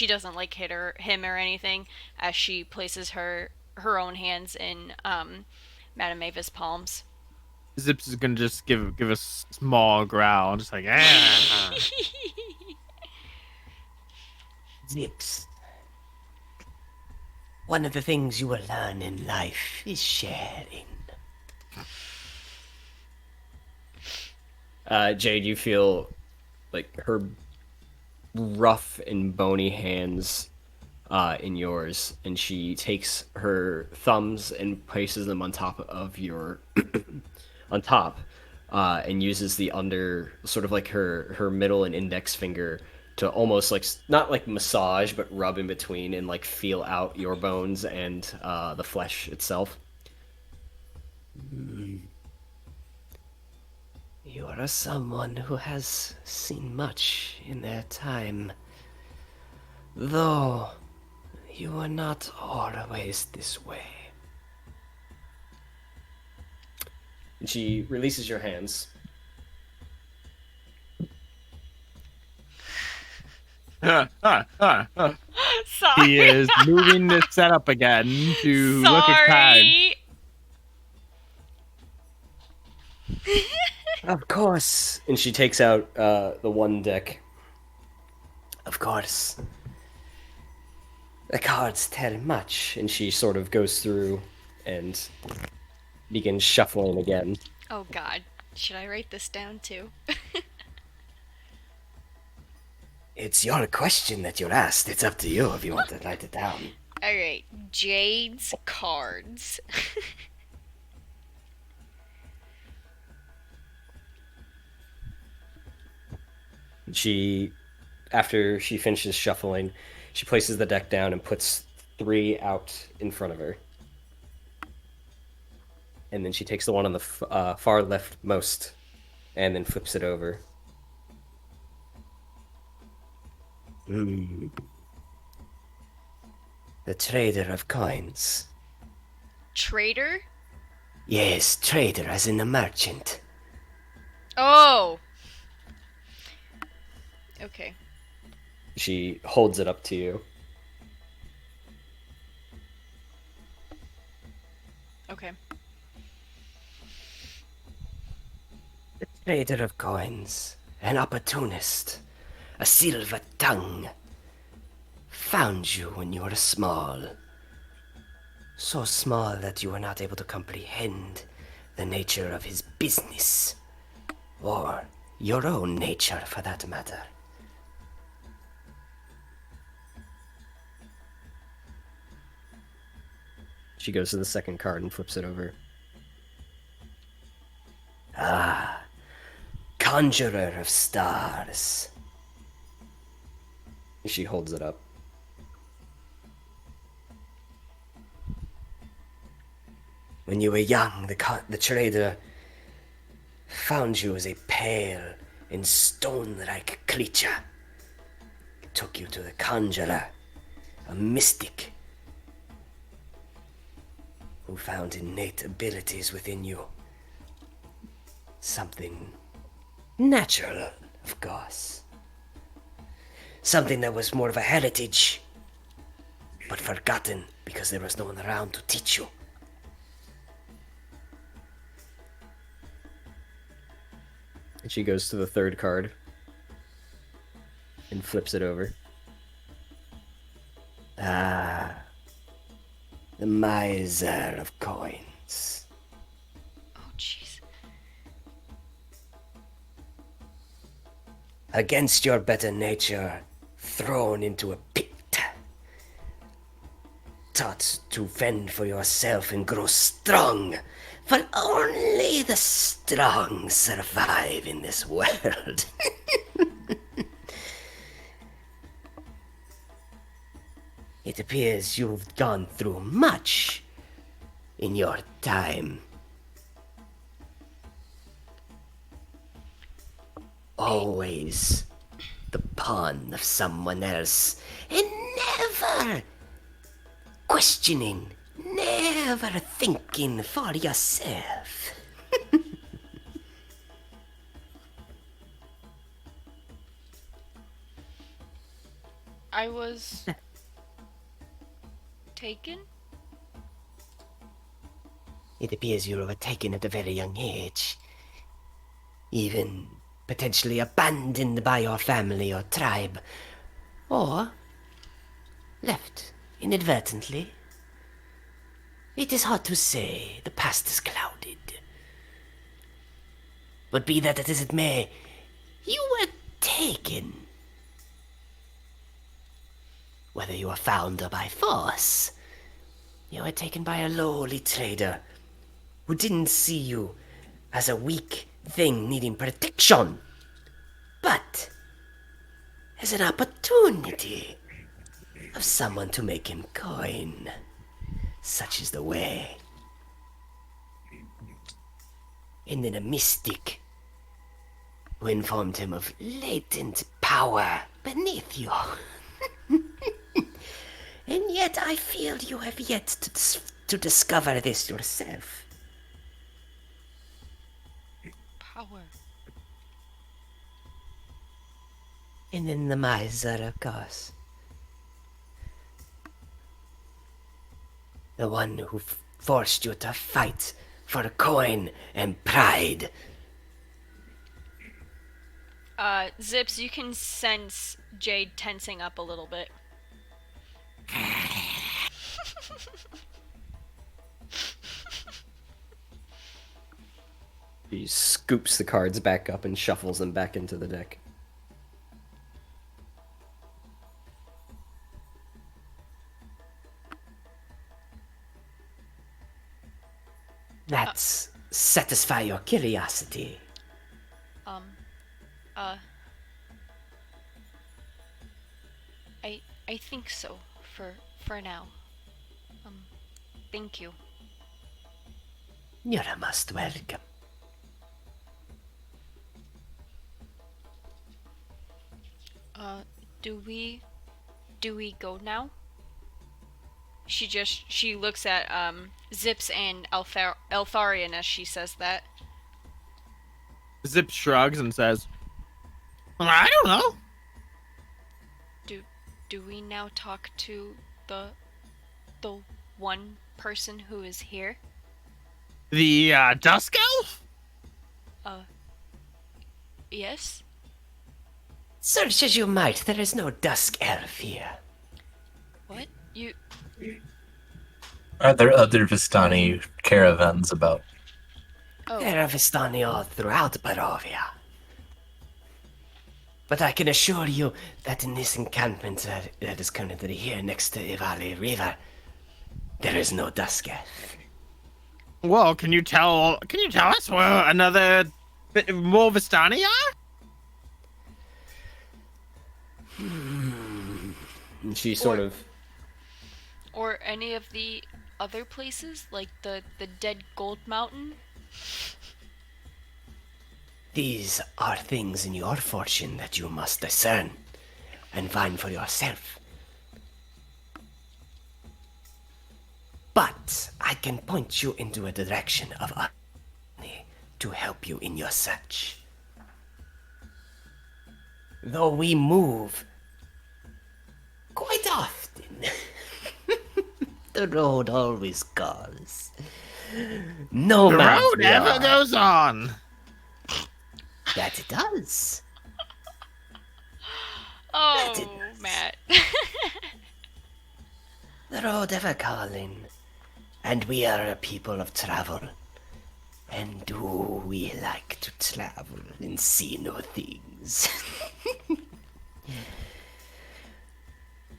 hit him or anything, as she places her own hands in Madame Ava's palms. Zips is gonna just give a small growl, just like ah. Zips. One of the things you will learn in life is sharing. Jade, you feel like her rough and bony hands in yours, and she takes her thumbs and places them on top of your on top, and uses the under sort of her middle and index finger to almost not massage but rub in between and feel out your bones and the flesh itself. You are someone who has seen much in their time. Though, you are not always this way. And she releases your hands. Sorry. He is moving the setup again to look at time. Sorry. Of course. And she takes out the one deck. Of course. The cards tell much. And she sort of goes through and begins shuffling again. Oh god. Should I write this down too? It's your question that you're asked. It's up to you if you want to write it down. Alright. Jade's cards. She, after she finishes shuffling, she places the deck down and puts 3 out in front of her. And then she takes the one on the far leftmost and then flips it over. The trader of coins. Trader? Yes, trader as in a merchant. Oh! Okay. She holds it up to you. Okay. The trader of coins. An opportunist. A silver tongue. Found you when you were small. So small that you were not able to comprehend the nature of his business. Or your own nature, for that matter. She goes to the second card and flips it over. Ah, conjurer of stars. She holds it up. When you were young, the trader found you as a pale and stone-like creature. He took you to the conjurer, a mystic, who found innate abilities within you. Something natural, of course. Something that was more of a heritage, but forgotten because there was no one around to teach you. And she goes to the third card and flips it over. Ah, the miser of coins. Oh, jeez. Against your better nature, thrown into a pit. Taught to fend for yourself and grow strong, for only the strong survive in this world. It appears you've gone through much in your time. Always the pawn of someone else, and never questioning, never thinking for yourself. I was taken? It appears you were taken at a very young age. Even potentially abandoned by your family or tribe. Or left inadvertently. It is hard to say. The past is clouded. But be that as it may, you were taken. Whether you were found or by force, you were taken by a lowly trader who didn't see you as a weak thing needing protection, but as an opportunity of someone to make him coin. Such is the way. And then a mystic who informed him of latent power beneath you. And yet I feel you have yet to discover this yourself. Power. And then the miser, of course. The one who forced you to fight for coin and pride. Zips, you can sense Jade tensing up a little bit. He scoops the cards back up and shuffles them back into the deck. That's satisfy your curiosity. I think so, for now. Thank you. You're most welcome. Do we go now? She looks at, Zips and Eltharion as she says that. Zip shrugs and says, I don't know. Do we now talk to the one person who is here? The, Dusk Elf? Yes? Search as you might, there is no dusk elf here. What? You... Are there other Vistani caravans about? Oh. There are Vistani all throughout Barovia. But I can assure you that in this encampment that is currently here next to Ivali River, there is no dusk elf. Well, can you tell us where another more Vistani are? And she sort of... Or any of the other places, like the Dead Gold Mountain? These are things in your fortune that you must discern and find for yourself. But I can point you into a direction of to help you in your search. Though we move quite often, the road always calls. No The man's road ever yard. goes on. That it does. Oh, Matt. The road ever calling. And we are a people of travel. And do we like to travel and see new things?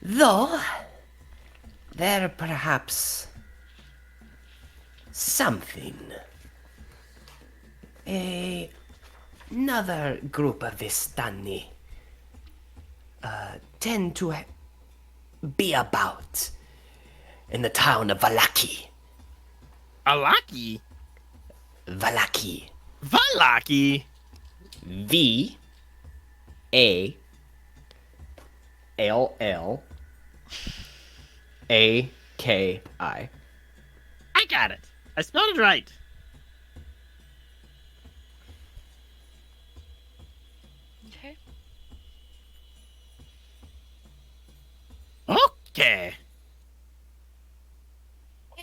Though, there perhaps something. Another group of Vistani tend to be about in the town of Valaki. Alaki? Valaki. Valaki? VALLAKI. I got it. I spelled it right. Okay. Okay.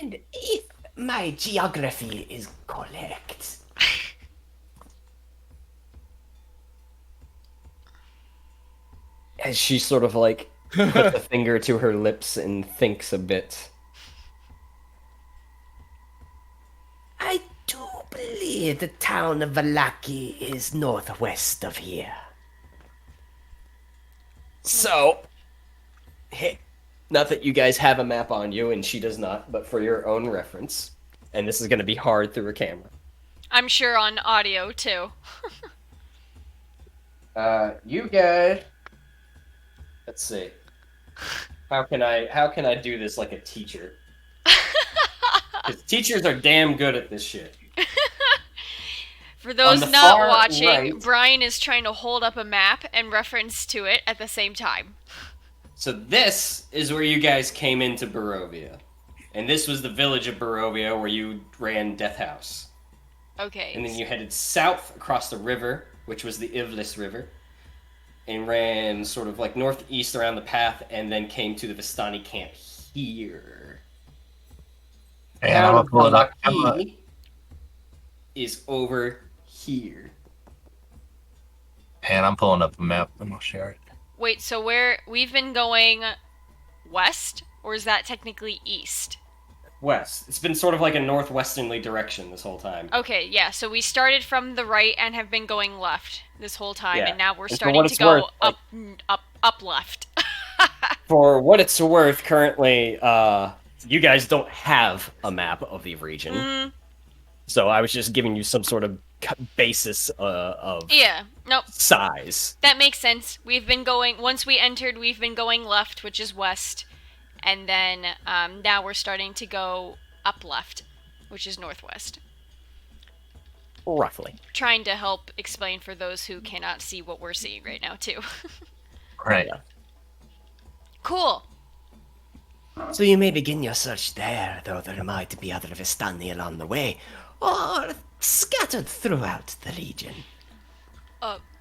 And if my geography is correct, As she sort of like puts a finger to her lips and thinks a bit. I do believe the town of Valaki is northwest of here. So, hey, not that you guys have a map on you, and she does not, but for your own reference, and this is going to be hard through a camera. I'm sure on audio, too. You guys... Let's see. How can I do this like a teacher? Because teachers are damn good at this shit. For those the not far watching, right- Brian is trying to hold up a map and reference to it at the same time. So this is where you guys came into Barovia. And this was the village of Barovia where you ran Death House. Okay. And then you headed south across the river, which was the Ivlis River, and ran sort of like northeast around the path, and then came to the Bastani Camp here. And I'm gonna pull it up. Valaki is over here. And I'm pulling up a map and I'll share it. Wait, so we've been going west, or is that technically east? West. It's been sort of like a northwesternly direction this whole time. Okay, yeah, so we started from the right and have been going left this whole time, Yeah. and now we're And for starting what to it's go worth, like- up left. For what it's worth, currently, you guys don't have a map of the region. So I was just giving you some sort of basis of Yeah, nope, size. that makes sense. We've been going, once we entered, we've been going left, which is west, and then now we're starting to go up left, which is northwest. Roughly. Trying to help explain for those who cannot see what we're seeing right now, too. Right. Cool. So you may begin your search there, though there might be other Vistani along the way, or scattered throughout the region.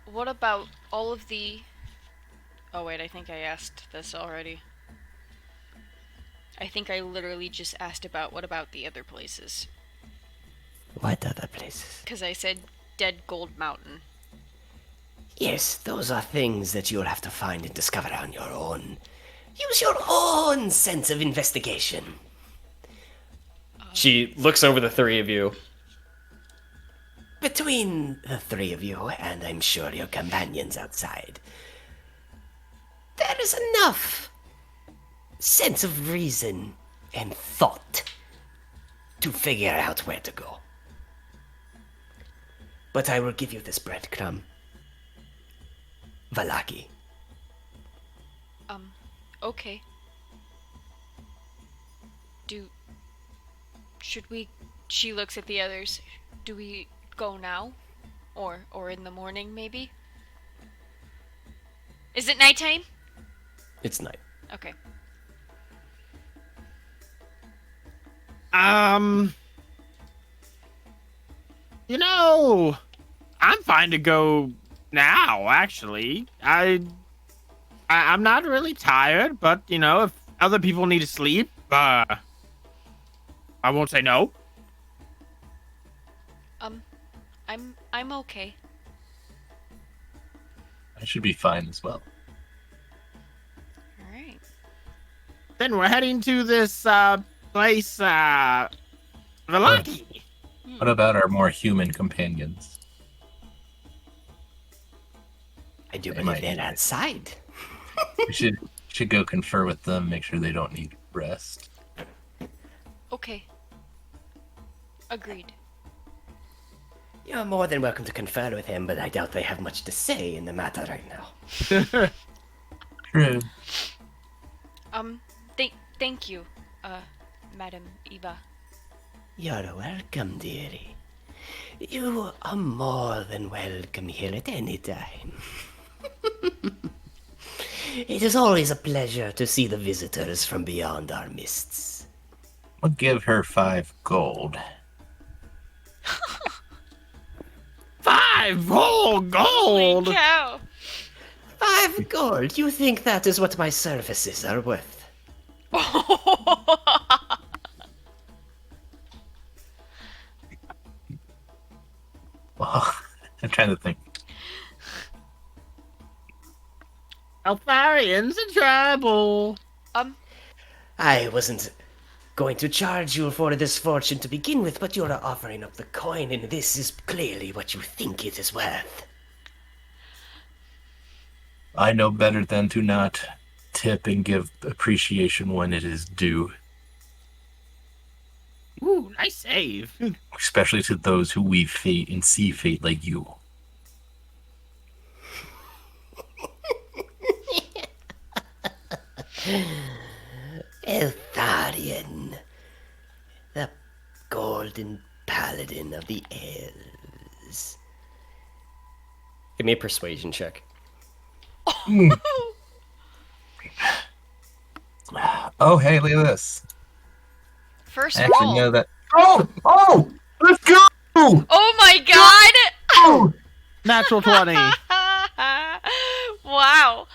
What about all of the... Oh wait, I think I asked this already. I think I literally just asked about what about the other places. What other places? Because I said Dead Gold Mountain. Yes, those are things that you'll have to find and discover on your own. Use your own sense of investigation. She looks over the three of you. Between the three of you, and I'm sure your companions outside, there is enough sense of reason and thought to figure out where to go. But I will give you this breadcrumb. Valaki. Okay. Should we... She looks at the others. Do we go now? Or in the morning, maybe? Is it nighttime? It's night. Okay. You know, I'm fine to go now, actually. I'm not really tired, but, you know, if other people need to sleep, I won't say no. I'm okay. I should be fine as well. Alright. Then we're heading to this, place, Valaki. What about our more human companions? I do They might believe they're need it. outside. We should go confer with them, make sure they don't need rest. Okay. Agreed. You're more than welcome to confer with him, but I doubt they have much to say in the matter right now. True. Thank you, Madam Eva. You're welcome, dearie. You are more than welcome here at any time. It is always a pleasure to see the visitors from beyond our mists. I'll give her 5 gold. 5 whole gold! Holy cow! 5 gold? You think that is what my services are worth? Well, I'm trying to think. Alfarians in trouble. I wasn't going to charge you for this fortune to begin with, but you're offering up the coin, and this is clearly what you think it is worth. I know better than to not tip and give appreciation when it is due, Ooh, nice save. especially to those who weave fate and see fate like you. Eltharion, the golden paladin of the elves. Give me a persuasion check. Oh, hey, look at this. First I actually roll. know that. Oh! Let's go! Oh my god! Oh! Natural 20. Wow.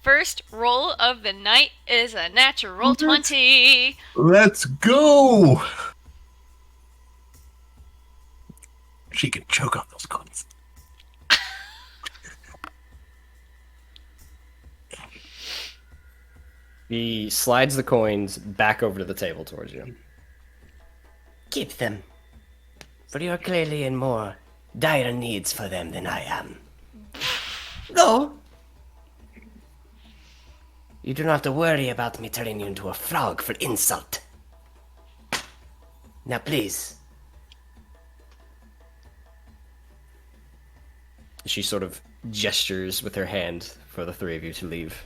First roll of the night is a natural 20. Let's go! She can choke on those coins. He slides the coins back over to the table towards you. Keep them. For you are clearly in more dire needs for them than I am. Go! You do not have to worry about me turning you into a frog for insult. Now please. She sort of gestures with her hand for the three of you to leave.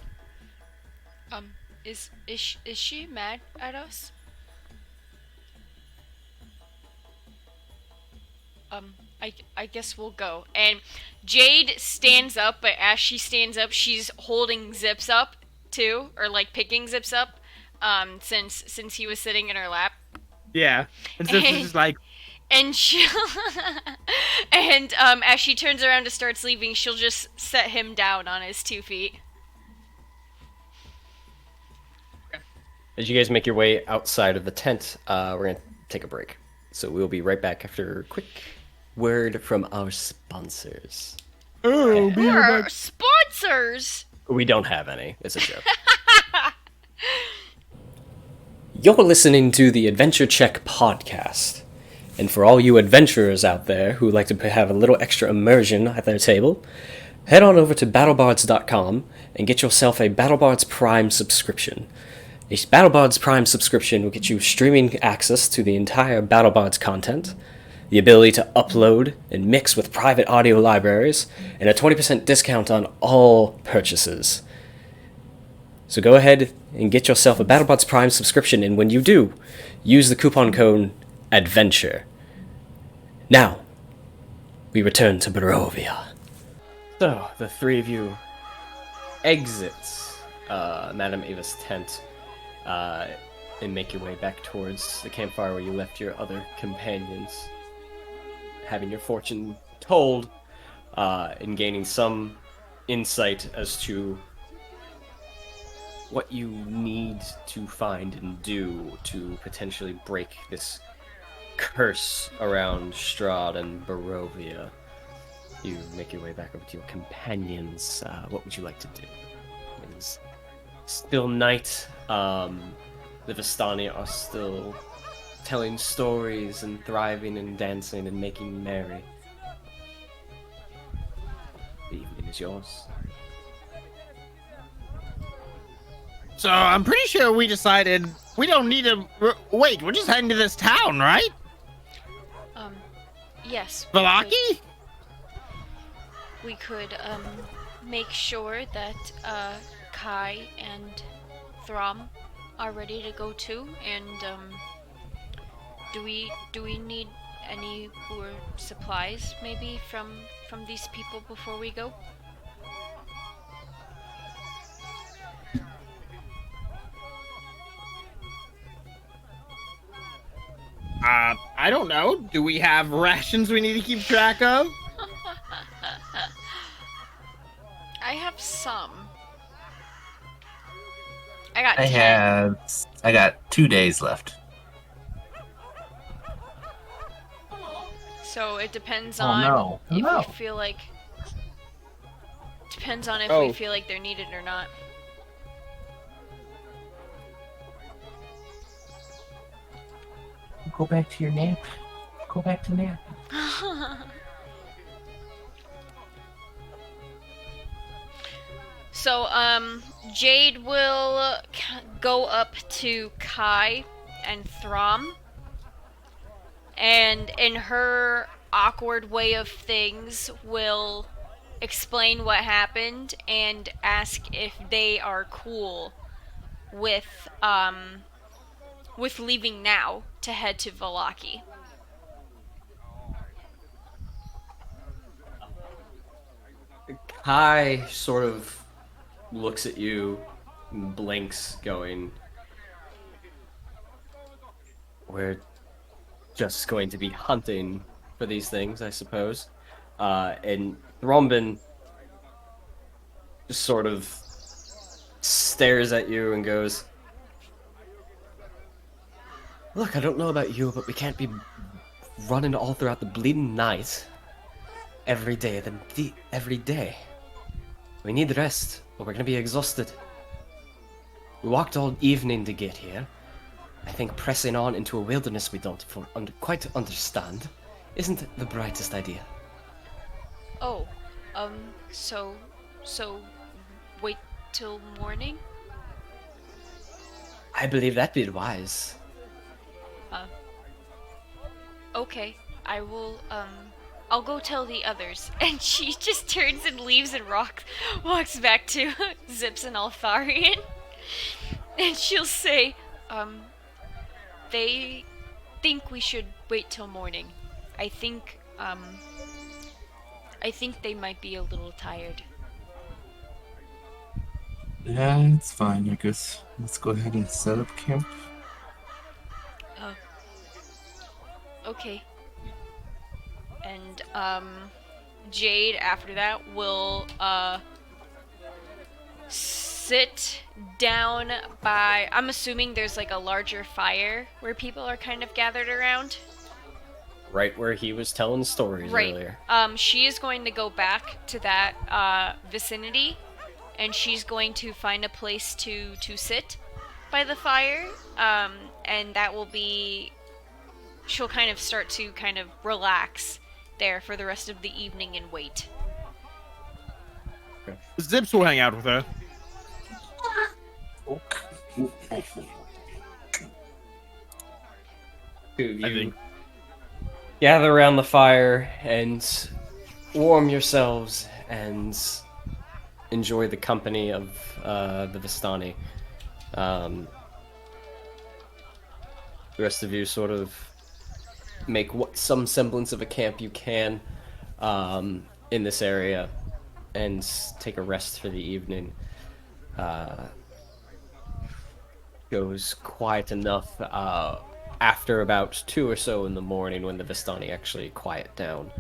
Is she mad at us? I guess we'll go. And Jade stands up, but as she stands up, she's holding Zips up too, or like picking Zips up, since he was sitting in her lap. Yeah. And Zips is just like, And she and as she turns around to start leaving, she'll just set him down on his 2 feet. As you guys make your way outside of the tent, we're going to take a break. So we'll be right back after a quick word from our sponsors. oh, Who are our sponsors? We don't have any. It's a joke. You're listening to the Adventure Check podcast. And for all you adventurers out there who like to have a little extra immersion at their table, head on over to battlebards.com and get yourself a BattleBards Prime subscription. A BattleBards Prime subscription will get you streaming access to the entire BattleBards content, the ability to upload and mix with private audio libraries, and a 20% discount on all purchases. So go ahead and get yourself a BattleBards Prime subscription, and when you do, use the coupon code ADVENTURE. Now, we return to Barovia. So, the three of you exit Madame Ava's tent and make your way back towards the campfire where you left your other companions, having your fortune told and gaining some insight as to what you need to find and do to potentially break this curse around Strahd and Barovia. You make your way back over to your companions. What would you like to do? It is still night. The Bastani are still telling stories and thriving and dancing and making merry. The evening is yours. so I'm pretty sure we decided we don't need to wait. We're just heading to this town, right? Yes. Valaki? We could make sure that Kai and Throm are ready to go too, and do we need any more supplies maybe from these people before we go? I don't know. Do we have rations we need to keep track of? I have some. I got 10. I got 2 days left. So it depends Oh, on no. if No. we feel like Oh. we feel like they're needed or not. Go back to your nap. Go back to nap. So, Jade will go up to Kai and Throm, and in her awkward way of things, will explain what happened and ask if they are cool with leaving now to head to Valaki. Kai sort of looks at you and blinks, going, "We're just going to be hunting for these things, I suppose." And Thrombin just sort of stares at you and goes, "Look, I don't know about you, but we can't be running all throughout the bleeding night every day, every day. We need rest, or we're gonna be exhausted. We walked all evening to get here. I think pressing on into a wilderness we don't quite understand isn't the brightest idea." Oh, so, so, wait till morning? "I believe that'd be wise." Okay, I'll go tell the others. And she just turns and leaves and walks back to Zips and Altharian. And she'll say, they think we should wait till morning. I think they might be a little tired. Yeah, it's fine, I guess. Let's go ahead and set up camp. Okay. And, Jade, after that, will, sit down by... I'm assuming there's, like, a larger fire where people are kind of gathered around. Right where he was telling stories earlier. She is going to go back to that, vicinity, and she's going to find a place to sit by the fire, and that will be... She'll kind of start to kind of relax there for the rest of the evening and wait. Zips will hang out with her. You gather around the fire and warm yourselves and enjoy the company of the Bastani. The rest of you sort of make some semblance of a camp you can in this area and take a rest for the evening. Goes quiet enough after about 2 or so in the morning when the Vistani actually quiet down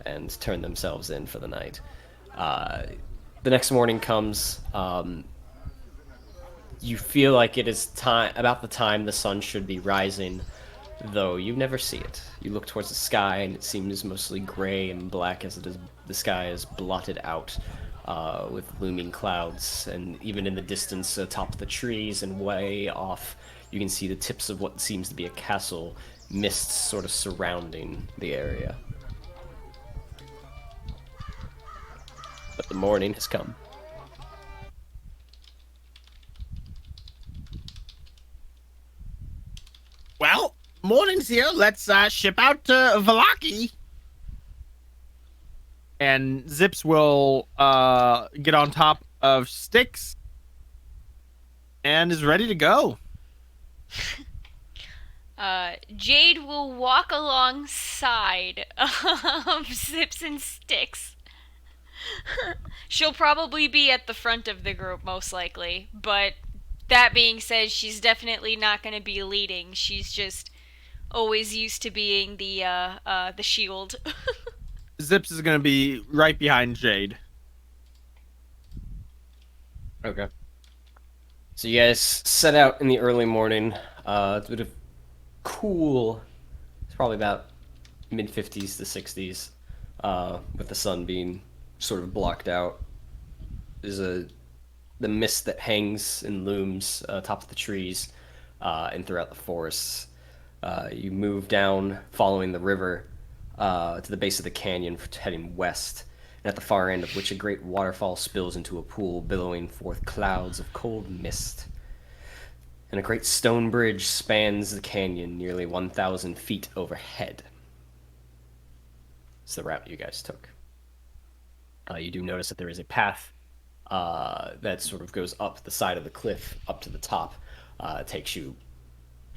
and turn themselves in for the night. The next morning comes. You feel like it is about the time the sun should be rising, though you never see it. You look towards the sky and it seems mostly gray and black as it is. The sky is blotted out with looming clouds, and even in the distance atop the trees and way off you can see the tips of what seems to be a castle, mists sort of surrounding the area. But the morning has come. Well, morning's here. Let's ship out to Valaki. And Zips will get on top of Styx and is ready to go. Jade will walk alongside of Zips and Styx. She'll probably be at the front of the group, most likely, but that being said, she's definitely not going to be leading. She's just always used to being the shield. Zips is going to be right behind Jade. Okay. So you guys set out in the early morning. It's a bit of cool. It's probably about mid-50s to 60s, with the sun being sort of blocked out. There's the mist that hangs and looms atop of the trees and throughout the forests. You move down following the river to the base of the canyon, heading west, and at the far end of which a great waterfall spills into a pool, billowing forth clouds of cold mist. And a great stone bridge spans the canyon nearly 1,000 feet overhead. It's the route you guys took. You do notice that there is a path that sort of goes up the side of the cliff, up to the top. It takes you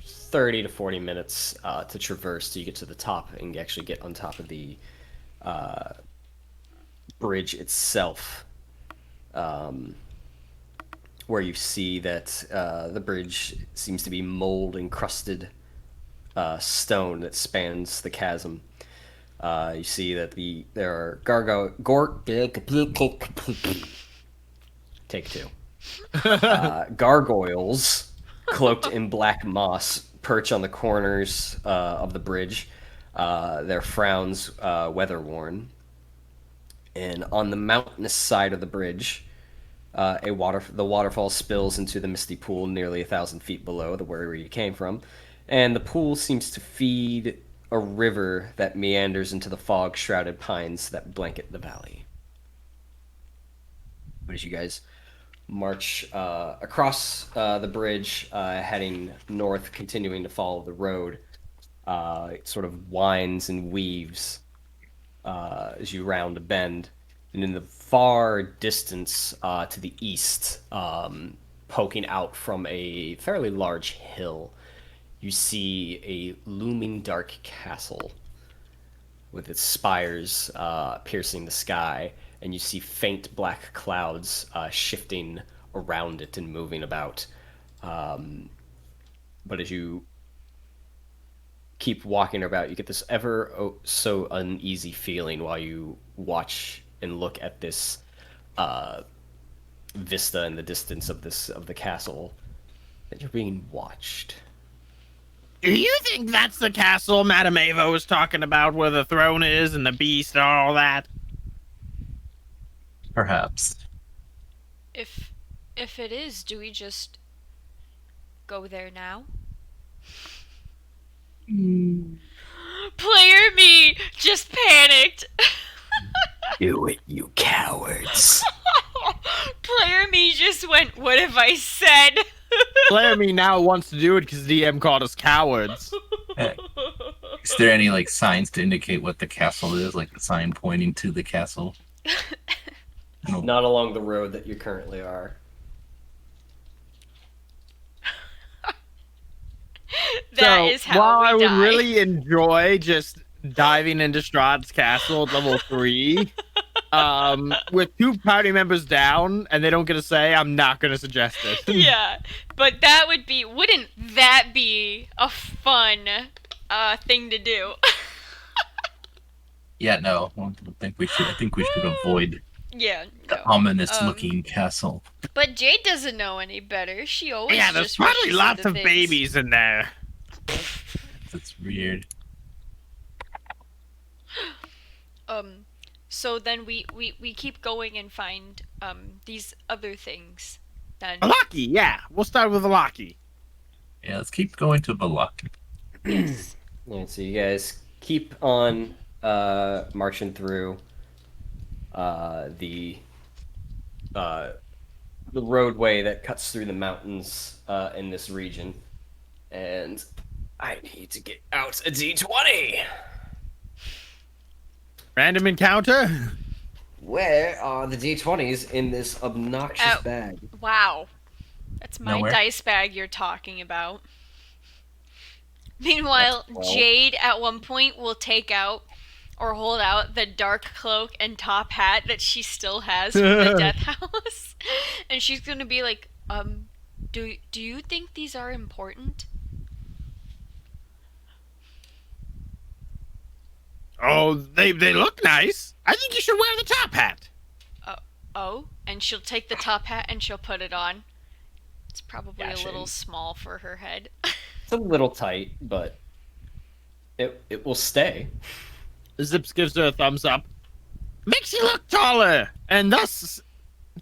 30 to 40 minutes to traverse till you get to the top and actually get on top of the bridge itself. where you see that the bridge seems to be mold encrusted stone that spans the chasm. You see that there are take two. Gargoyles cloaked in black moss perch on the corners of the bridge, their frowns weather-worn. And on the mountainous side of the bridge, the waterfall spills into the misty pool nearly 1,000 feet below where you came from. And the pool seems to feed a river that meanders into the fog-shrouded pines that blanket the valley. But as you guys march across the bridge, heading north, continuing to follow the road, it sort of winds and weaves as you round a bend. And in the far distance to the east, poking out from a fairly large hill, you see a looming dark castle with its spires piercing the sky, and you see faint black clouds shifting around it and moving about. But as you keep walking about, you get this ever so uneasy feeling while you watch and look at this vista in the distance of the castle, that you're being watched. Do you think that's the castle Madame Ava was talking about, where the throne is and the beast and all that? Perhaps. If it is, do we just go there now? Player me just panicked. Do it, you cowards. Player me just went, what have I said? Player me now wants to do it because DM called us cowards. Is there any like signs to indicate what the castle is, like the sign pointing to the castle? No. Not along the road that you currently are. That is how while we I would die. really enjoy just diving into Strahd's castle at level 3, with 2 party members down and they don't get a say, I'm not going to suggest it. Yeah, but wouldn't that be a fun thing to do? Yeah, no. I think we should avoid Yeah, the no. ominous-looking castle. But Jade doesn't know any better. She always Yeah, there's just probably rushes lots into of things. babies in there. That's weird. So then we keep going and find these other things. Then Valaki, yeah. We'll start with Valaki. Yeah, let's keep going to Balak. yes. Yeah, so you guys keep on marching through the roadway that cuts through the mountains in this region, and I need to get out a D20. Random encounter? Where are the D20s in this obnoxious bag? Wow. That's my Nowhere. dice bag you're talking about. Meanwhile, That's 12. Jade at one point will take out or hold out the dark cloak and top hat that she still has from the death house. And she's gonna be like, do you think these are important? Oh, they look nice. I think you should wear the top hat. Oh, and she'll take the top hat and she'll put it on. It's probably a Gotcha. little small for her head. It's a little tight, but it will stay. Zips gives her a thumbs up. Makes you look taller and thus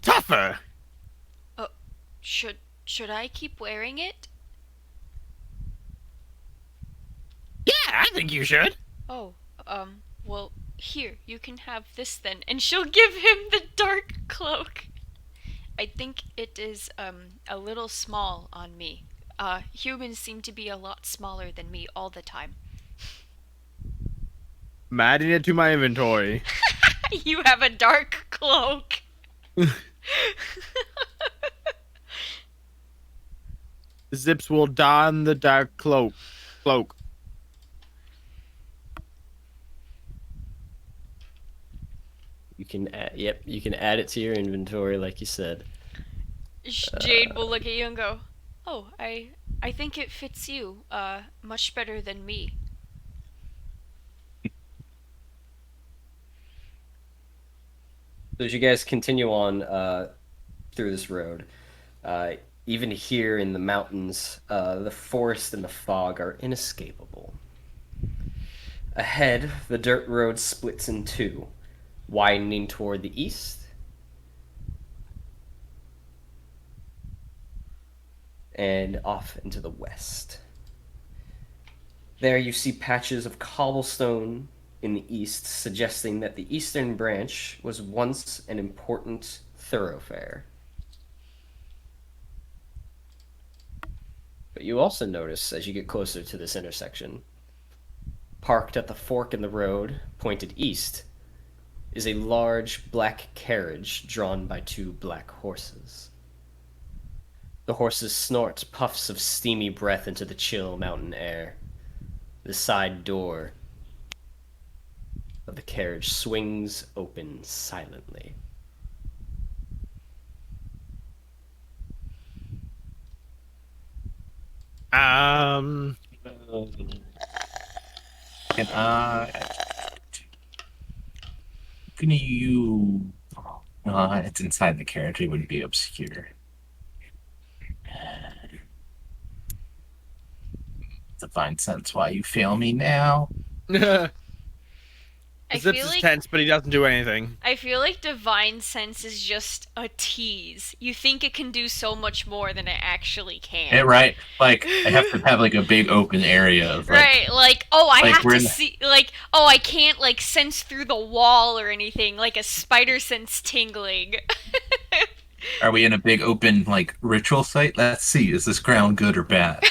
tougher. Should I keep wearing it? Yeah, I think you should. Oh, well, here, you can have this then. And she'll give him the dark cloak. I think it is, a little small on me. Humans seem to be a lot smaller than me all the time. I'm adding it to my inventory. You have a dark cloak. Zips will don the dark cloak. You can, Yep, you can add it to your inventory, like you said. Jade will look at you and go, "Oh, I think it fits you much better than me." So as you guys continue on through this road, even here in the mountains, the forest and the fog are inescapable. Ahead, the dirt road splits in two, widening toward the east and off into the west. There you see patches of cobblestone in the east, suggesting that the eastern branch was once an important thoroughfare. But you also notice, as you get closer to this intersection, parked at the fork in the road, pointed east, is a large black carriage drawn by two black horses. The horses snort puffs of steamy breath into the chill mountain air. The side door of the carriage swings open silently. Can you? It's inside the carriage. It wouldn't be obscure. Divine sense. Why you fail me now? I Zips feel is like tense, but he doesn't do anything. I feel like divine sense is just a tease. You think it can do so much more than it actually can. Yeah, right. Like I have to have like a big open area of like, Right, like, oh, I like, have we're to in the- see, like, oh, I can't, like, sense through the wall or anything, like a spider sense tingling. Are we in a big open like ritual site? Let's see. Is this ground good or bad?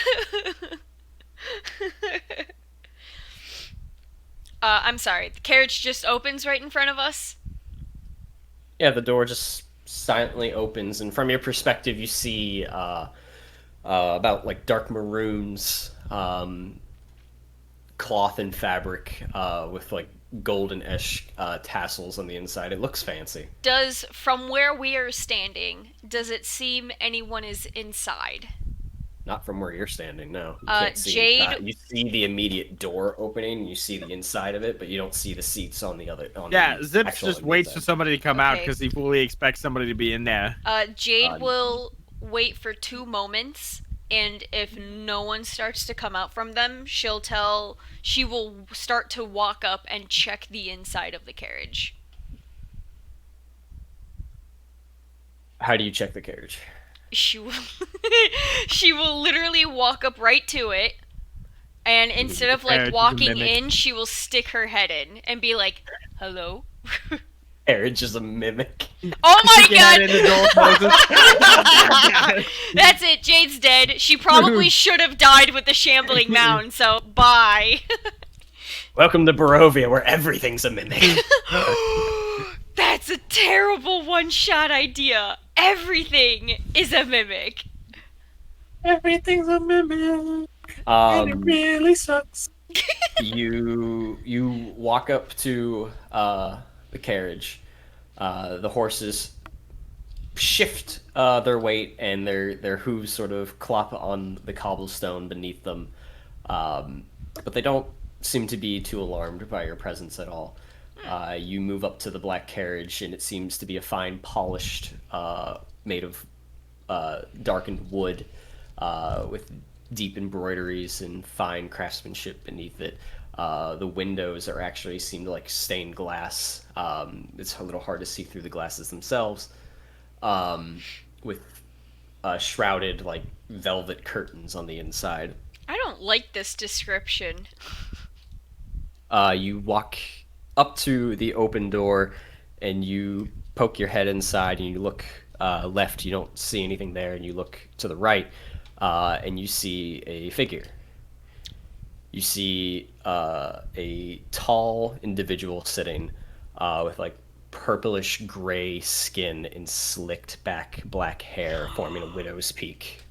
I'm sorry, the carriage just opens right in front of us? Yeah, the door just silently opens, and from your perspective, you see about like dark maroons, cloth and fabric with like golden-ish tassels on the inside. It looks fancy. From where we are standing, does it seem anyone is inside? Not from where you're standing, no. You Jade- can't see inside. You see the immediate door opening, and you see the inside of it, but you don't see the seats on the other. Yeah, the Zips actual just waits for inside. somebody to come out Okay. because he fully expects somebody to be in there. Jade will wait for 2 moments, and if no one starts to come out from them, she will start to walk up and check the inside of the carriage. How do you check the carriage? She will she will literally walk up right to it, and instead of like Carriage is a walking mimic. in, she will stick her head in and be like, "Hello." Carriage is a mimic. Oh my Stick your head in god! the door closes. That's it. Jade's dead. She probably should have died with the shambling mound. So bye. Welcome to Barovia, where everything's a mimic. That's a terrible one-shot idea. Everything is a mimic. Everything's a mimic, and it really sucks. You walk up to the carriage. The horses shift their weight, and their hooves sort of clop on the cobblestone beneath them. But they don't seem to be too alarmed by your presence at all. You move up to the black carriage, and it seems to be a fine, polished, made of darkened wood, with deep embroideries and fine craftsmanship beneath it. The windows are actually seem to like stained glass. It's a little hard to see through the glasses themselves, with shrouded like velvet curtains on the inside. I don't like this description. You walk up to the open door, and you poke your head inside, and you look left. You don't see anything there, and you look to the right, and you see a figure. You see a tall individual sitting with like purplish gray skin and slicked back black hair forming a widow's peak.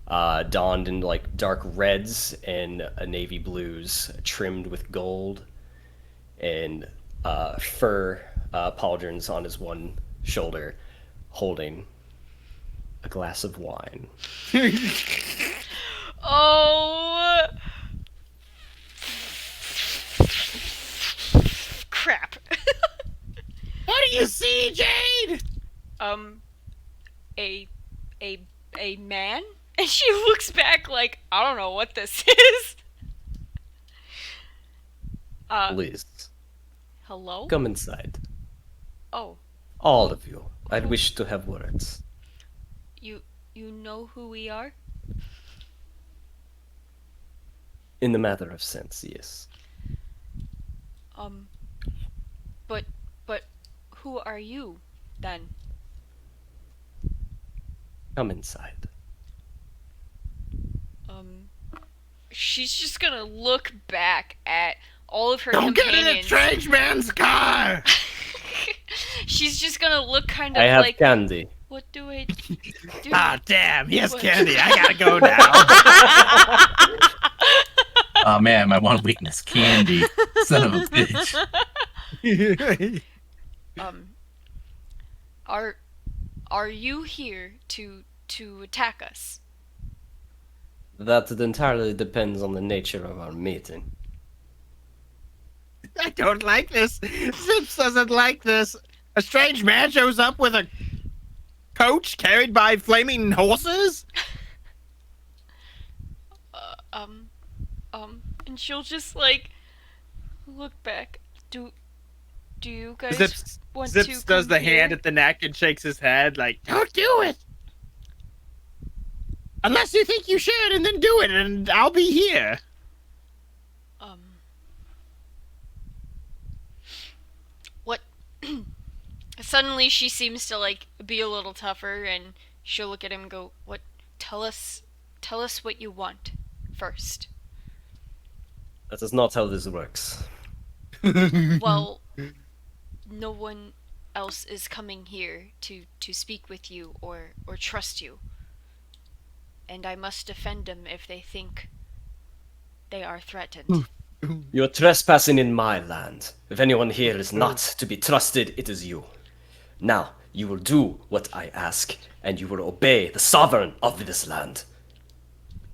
Donned in like dark reds and navy blues, trimmed with gold and fur pauldrons on his one shoulder, holding a glass of wine. Oh. Crap. What do you see, Jade? A man? And she looks back like, I don't know what this is. Please, Hello? come inside. Oh, All of you. I wish to have words. you know who we are? In the matter of sense, yes. But who are you, then? Come inside. She's just gonna look back at all of her Don't get in a companions. strange man's car! She's just gonna look kind of I have like, candy. what do I do? Ah, damn, yes, What? Candy, I gotta go now. Oh man, my one weakness, candy. Son of a bitch. Are you here to attack us? That entirely depends on the nature of our meeting. I don't like this. Zips doesn't like this. A strange man shows up with a coach carried by flaming horses? And she'll just like look back. Do you guys want to Zips does come the hand here? at the neck and shakes his head like, don't do it! Unless you think you should, and then do it, and I'll be here. What? Suddenly she seems to like be a little tougher, and she'll look at him and go, "What? Tell us what you want first." That is not how this works. Well, no one else is coming here to speak with you or trust you. And I must defend them if they think they are threatened. You're trespassing in my land. If anyone here is not to be trusted, it is you. Now, you will do what I ask, and you will obey the sovereign of this land.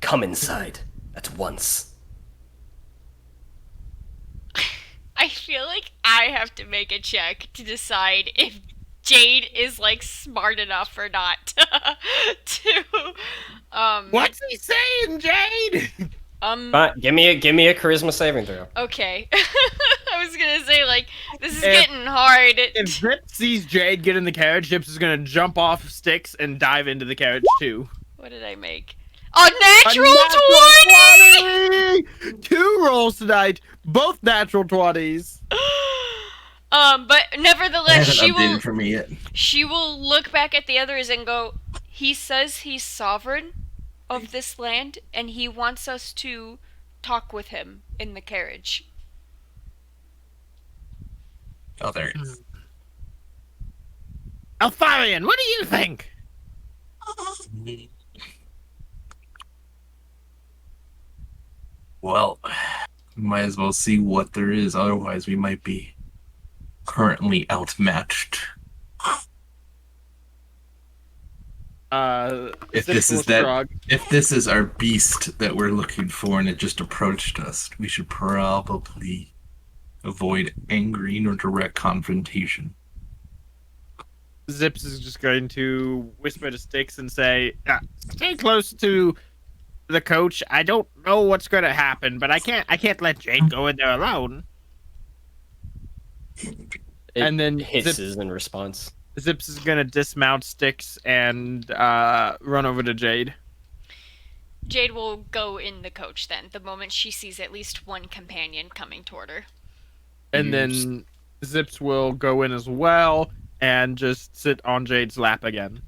Come inside at once. I feel like I have to make a check to decide if Jade is like smart enough or not to What's he saying, Jade? Fine, give me a charisma saving throw. Okay. I was gonna say like this is getting hard. If Zip sees Jade get in the carriage, Zips is gonna jump off sticks and dive into the carriage too. What did I make? A natural 20! 2 rolls tonight, both natural 20s. But nevertheless, Hasn't updated for me yet. she will look back at the others and go, he says he's sovereign of this land, and he wants us to talk with him in the carriage. Oh, there it is. Alfarian, what do you think? Well, might as well see what there is. Otherwise, we might be currently outmatched. If this is if this is our beast that we're looking for and it just approached us, we should probably avoid angry or direct confrontation. Zips is just going to whisper to Sticks and say, "Stay close to the coach. I don't know what's going to happen, but I can't let Jade go in there alone." And then hisses in response. Zips is going to dismount Sticks and run over to Jade. Jade will go in the coach then, the moment she sees at least one companion coming toward her. And then Zips will go in as well and just sit on Jade's lap again.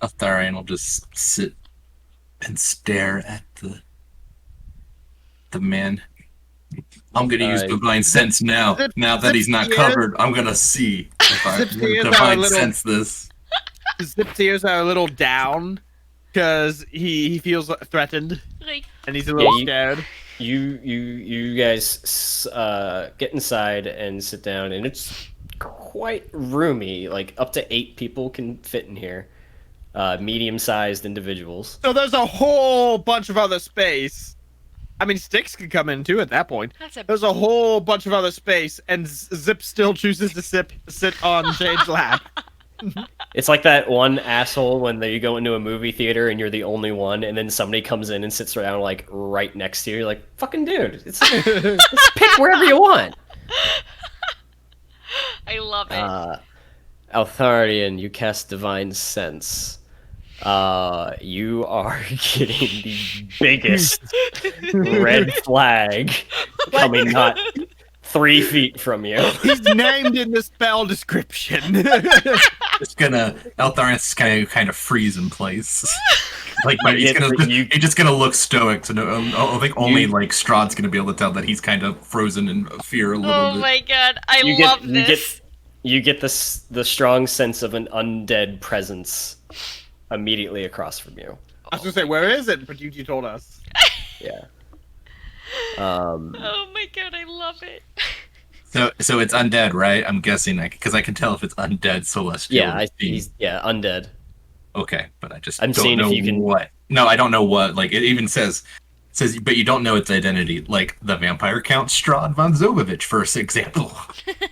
Atharian will just sit and stare at the man. I'm gonna use divine sense now. Now that he's not covered, I'm gonna see if I divine sense this. Zip's ears are a little down because he feels threatened Like, and he's a little scared. You guys get inside and sit down, and it's quite roomy. Like up to 8 people can fit in here. Medium-sized individuals. So there's a whole bunch of other space. I mean, Sticks could come in too at that point. There's a whole bunch of other space, and Zip still chooses to sit on Jade's lap. It's like that one asshole when you go into a movie theater and you're the only one, and then somebody comes in and sits down like right next to you. You're like, fucking dude, it's pick wherever you want. I love it. Altharian, you cast Divine Sense. You are getting the biggest red flag coming not 3 feet from you. He's named in the spell description. Altharian's kind of freeze in place. Like, he's just gonna look stoic. To know, I think only like Strahd's gonna be able to tell that he's kind of frozen in fear a little bit. Oh my god, I love this. You get the strong sense of an undead presence immediately across from you. I was gonna say, where is it? But you told us. Yeah. Oh my god, I love it. So it's undead, right? I'm guessing, because I can tell if it's undead celestial. Yeah, undead. Okay, but I'm don't know if you can... what. No, I don't know what. Like, it even says, but you don't know its identity. Like the vampire count Strahd von Zovovich, for example.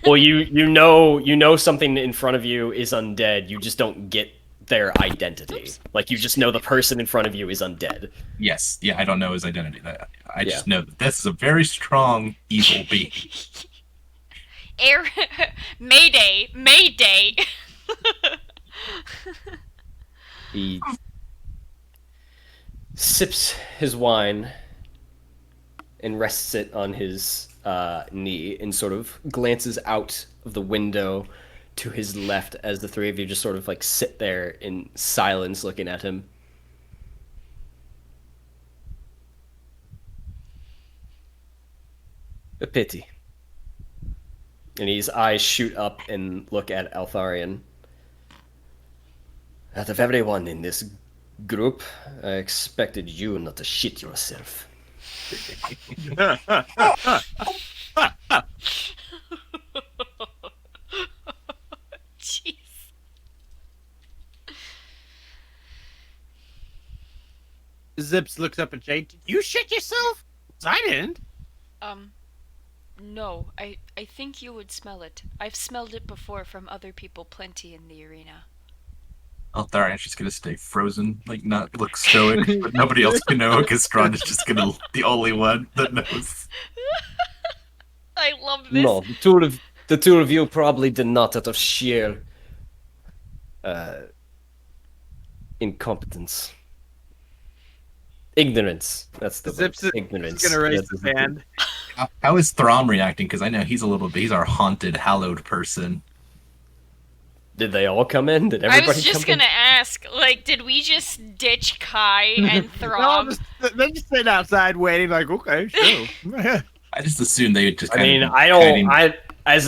Well, you know something in front of you is undead. You just don't get their identity. Oops. Like, you just know the person in front of you is undead. Yes, yeah, I don't know his identity. I just know that this is a very strong evil being. Mayday! He sips his wine and rests it on his knee and sort of glances out of the window to his left as the 3 of you just sort of like sit there in silence looking at him. A pity. And his eyes shoot up and look at Altharian. Out of everyone in this group, I expected you not to shit yourself. Jeez. Zips looks up at Jade. Did you shit yourself? I didn't. No. I think you would smell it. I've smelled it before from other people plenty in the arena. Altharian's just gonna stay frozen, like not look stoic, but nobody else can know because Strahd is just gonna the only one that knows. I love this. No, the two of you probably did not out of sheer incompetence. Ignorance. That's the Zips word. Ignorance. Gonna raise his hand. How is Throm reacting? Because I know he's our haunted, hallowed person. Did they all come in? Did everybody come in? I was just gonna ask, like, did we just ditch Kai and Throm? They just sit outside waiting, like, okay, sure. I just assumed they would just. As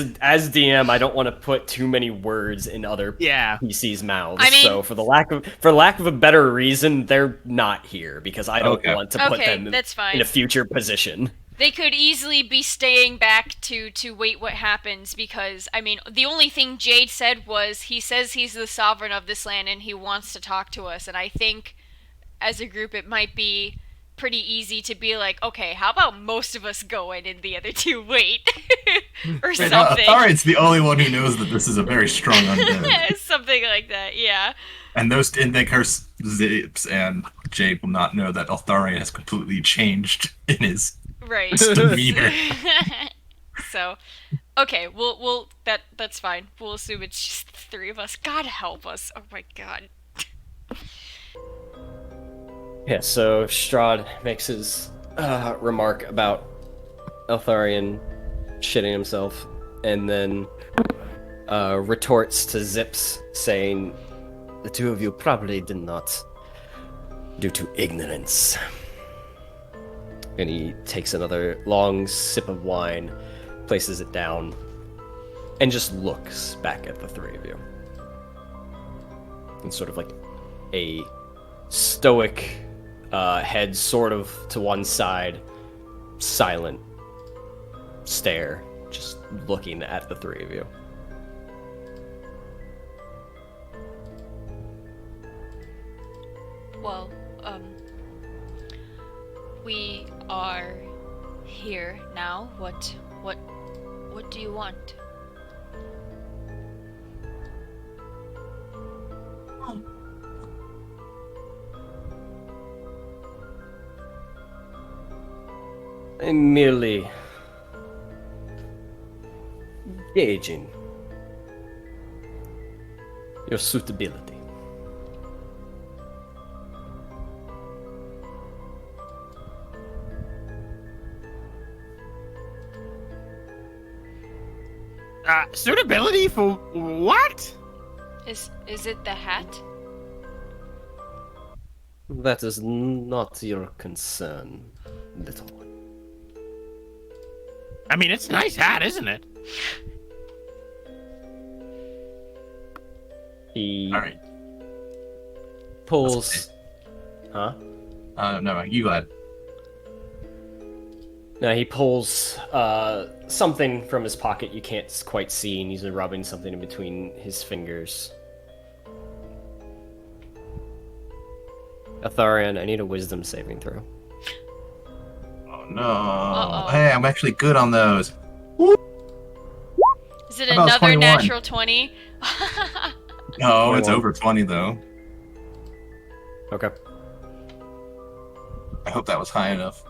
DM, I don't want to put too many words in other PCs' mouths. So for lack of a better reason, they're not here because I don't want to put them in a future position. They could easily be staying back to wait what happens because, I mean, the only thing Jade said was he says he's the sovereign of this land and he wants to talk to us. And I think as a group it might be pretty easy to be like, okay, how about most of us go in and the other two wait? Or something. Altharian's the only one who knows that this is a very strong undead. Something like that, yeah. And they curse Zips and Jade will not know that Altharian has completely changed in his demeanor. So, okay, that's fine. We'll assume it's just the 3 of us. God help us. Oh my god. Yeah, so Strahd makes his remark about Altharian shitting himself, and then retorts to Zips, saying, "The 2 of you probably did not due to ignorance." And he takes another long sip of wine, places it down, and just looks back at the 3 of you. And sort of like a stoic head sort of to one side, silent stare, just looking at the 3 of you. Well, we are here now. What do you want? I'm merely gauging your suitability. Suitability for what? Is it the hat? That is not your concern, little one. I mean, it's a nice hat, isn't it? He All right. pulls. Huh? No, you go ahead. No, he pulls something from his pocket you can't quite see, and he's rubbing something in between his fingers. Atharian, I need a wisdom saving throw. Oh no! Uh-oh. Hey, I'm actually good on those. Is it How about another 21? natural 20? No, it's 21. over 20 though. Okay. I hope that was high enough.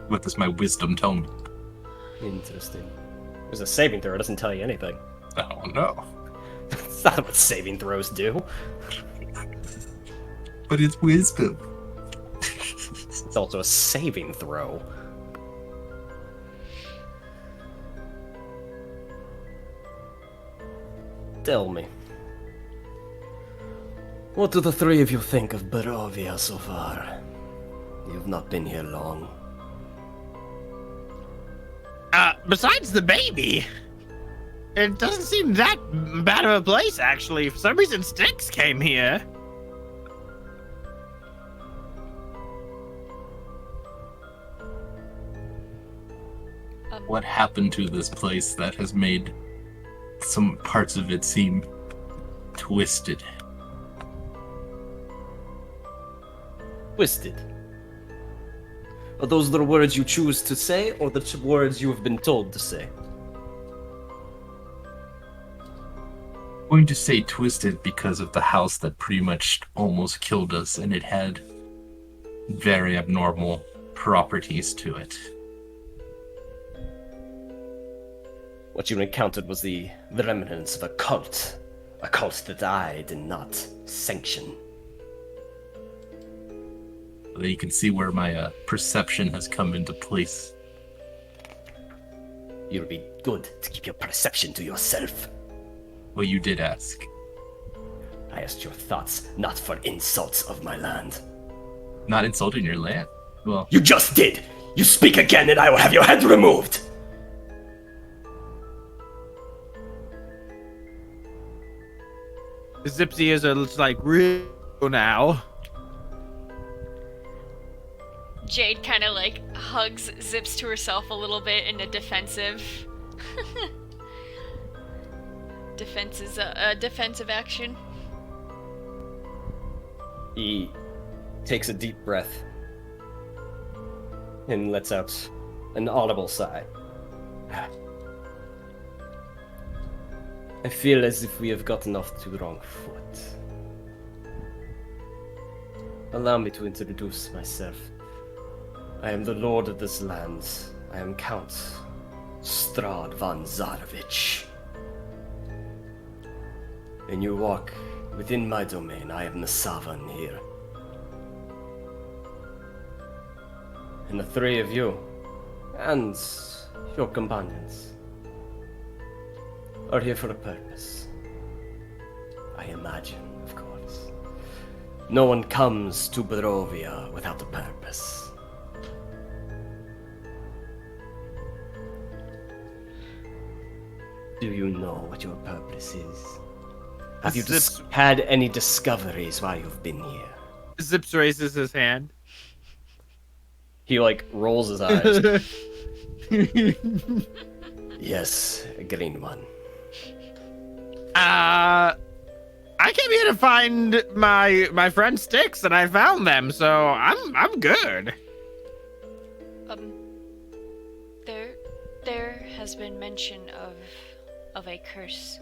What does my wisdom tell me? Interesting. There's a saving throw, it doesn't tell you anything. Oh no! That's not what saving throws do. But it's wisdom. It's also a saving throw. Tell me. What do the three of you think of Barovia so far? You've not been here long. Besides the baby, it doesn't seem that bad of a place, actually. For some reason, Styx came here. What happened to this place that has made some parts of it seem twisted? Twisted. Are those the words you choose to say, or the words you have been told to say? I'm going to say twisted because of the house that pretty much almost killed us, and it had very abnormal properties to it. What you encountered was the remnants of a cult that I did not sanction. Then you can see where my perception has come into place. You'll be good to keep your perception to yourself. Well, you did ask. I asked your thoughts, not for insults of my land. Not insulting your land. Well, You just did! You speak again and I will have your head removed! Gypsy is like real now. Jade kind of like hugs Zips to herself a little bit in a defensive. Defensive action. He takes a deep breath and lets out an audible sigh. I feel as if we have gotten off to the wrong foot. Allow me to introduce myself. I am the lord of this land. I am Count Strahd von Zarovich. When you walk within my domain, I am the sovereign here. And the three of you, and your companions, are here for a purpose. I imagine, of course. No one comes to Barovia without a purpose. Do you know what your purpose is? Have you had any discoveries while you've been here? Zips raises his hand. He, rolls his eyes. Yes, a green one. I came here to find my friend Styx, and I found them, so I'm good. There has been mention of a curse.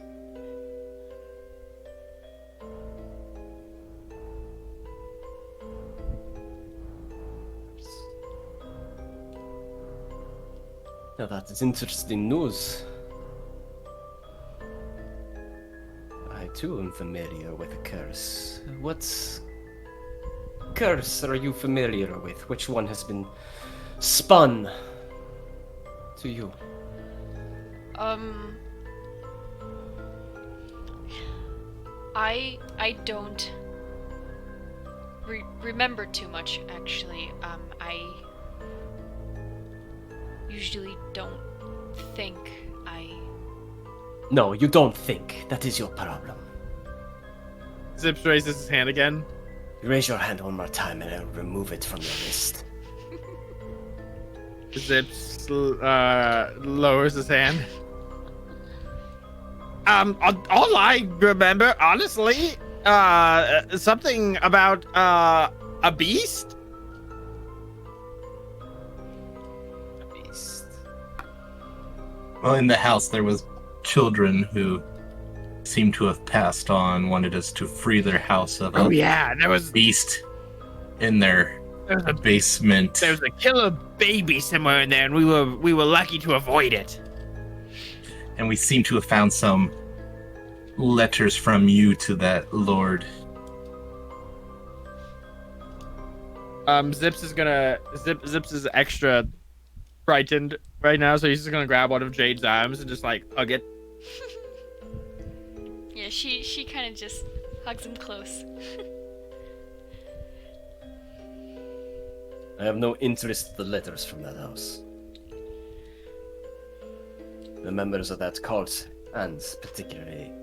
Now that is interesting news. I too am familiar with a curse. What curse are you familiar with? Which one has been spun to you? I don't remember too much, actually. I usually don't think. No, you don't think. That is your problem. Zips raises his hand again. Raise your hand one more time and I'll remove it from your wrist. Zips lowers his hand. All I remember, honestly, something about a beast. A beast. Well, in the house there was children who seemed to have passed on, wanted us to free their house of a There was beast in their basement. There was a killer baby somewhere in there, and we were lucky to avoid it. And we seem to have found some letters from you to that lord. Zips is extra frightened right now, so he's just gonna grab one of Jade's arms and just like hug it. Yeah, she kind of just hugs him close. I have no interest in the letters from that house. The members of that cult, and particularly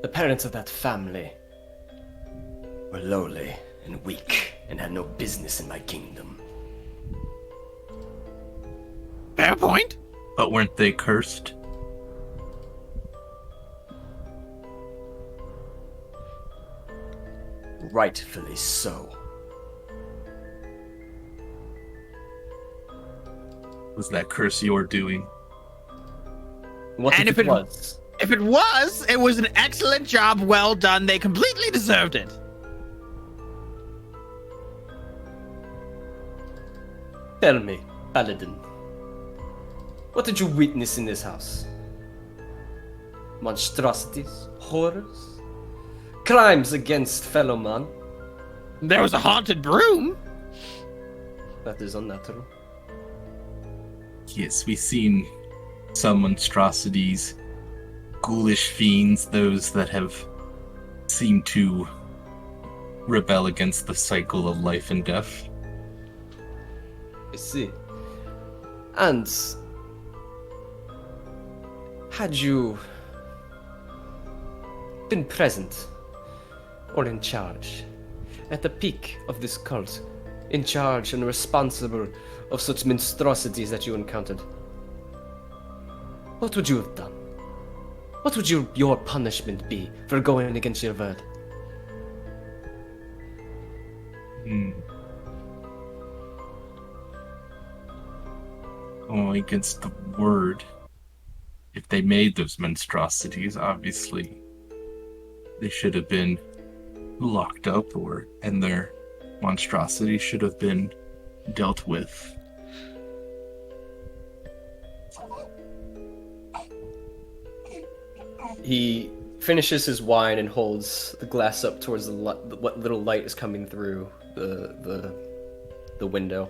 the parents of that family, were lowly and weak and had no business in my kingdom. Fair point. But weren't they cursed? Rightfully so. Was that curse your doing? What And if it was? If it was an excellent job. Well done. They completely deserved it. Tell me, Paladin, what did you witness in this house? Monstrosities? Horrors? Crimes against fellow man? There was a haunted broom. That is unnatural. Yes, we've seen some monstrosities, ghoulish fiends, those that have seemed to rebel against the cycle of life and death. I see. And had you been present or in charge at the peak of this cult, in charge and responsible of such monstrosities that you encountered, what would you have done? What would your punishment be for going against your word? Going against the word. If they made those monstrosities, obviously they should have been locked up, and their monstrosity should have been dealt with. He finishes his wine and holds the glass up towards what little light is coming through the window.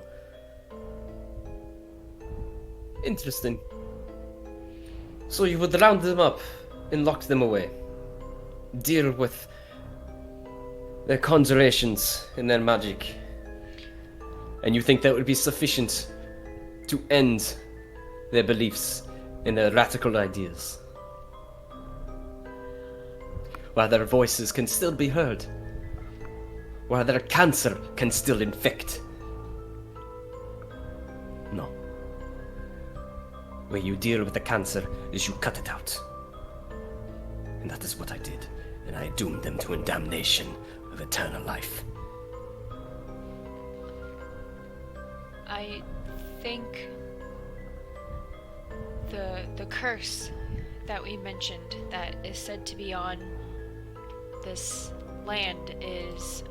Interesting. So you would round them up and lock them away. Deal with their conjurations and their magic. And you think that would be sufficient to end their beliefs and their radical ideas? While their voices can still be heard. While their cancer can still infect. No. Where you deal with the cancer is you cut it out. And that is what I did. And I doomed them to a damnation of eternal life. I think the curse that we mentioned that is said to be on this land is,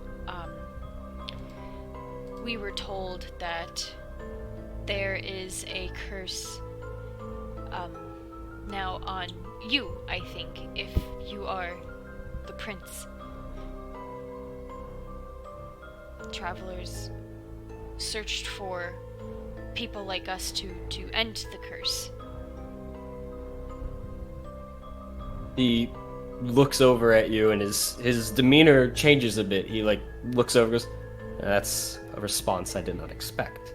we were told that there is a curse, now on you, I think, if you are the prince. Travelers searched for people like us to end the curse. He looks over at you, and his demeanor changes a bit. He looks over and goes, "That's a response I did not expect."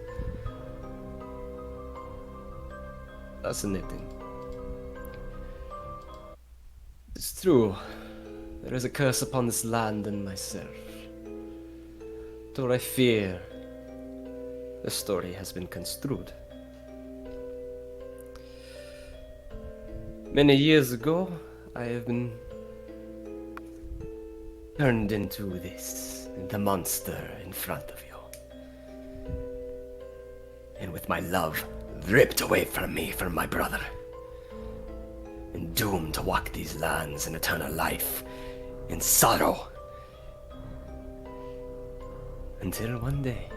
Fascinating. It's true. There is a curse upon this land and myself. Though I fear the story has been construed. Many years ago, I have been turned into the monster in front of you. And with my love ripped away from me, from my brother. And doomed to walk these lands in eternal life, in sorrow. Until one day,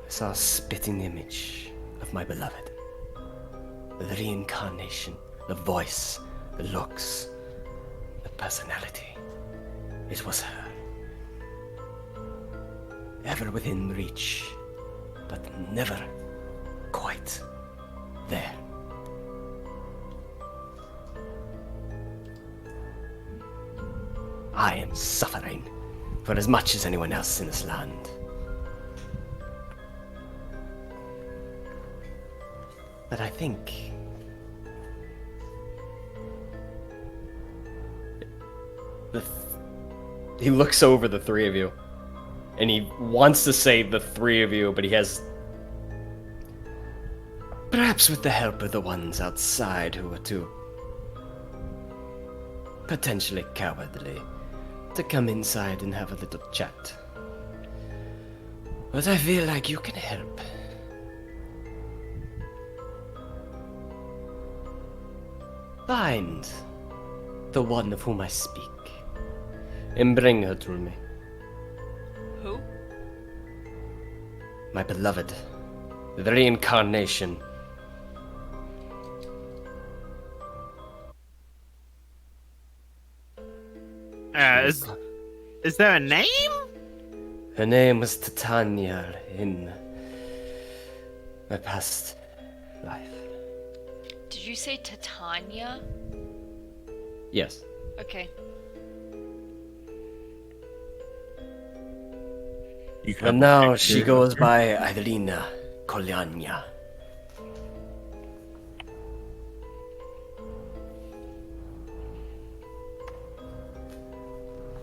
I saw a spitting image of my beloved. The reincarnation, the voice, the looks, the personality. It was her. Ever within reach, but never quite there. I am suffering for as much as anyone else in this land. But I think he looks over the three of you, and he wants to say the three of you, but he has, perhaps with the help of the ones outside who are too potentially cowardly, to come inside and have a little chat. But I feel like you can help. Find the one of whom I speak and bring her to me. Who? My beloved, the reincarnation. Is there a name? Her name was Titania in my past life. Did you say Titania? Yes. Okay. And now she goes by Adelina Kolyanya.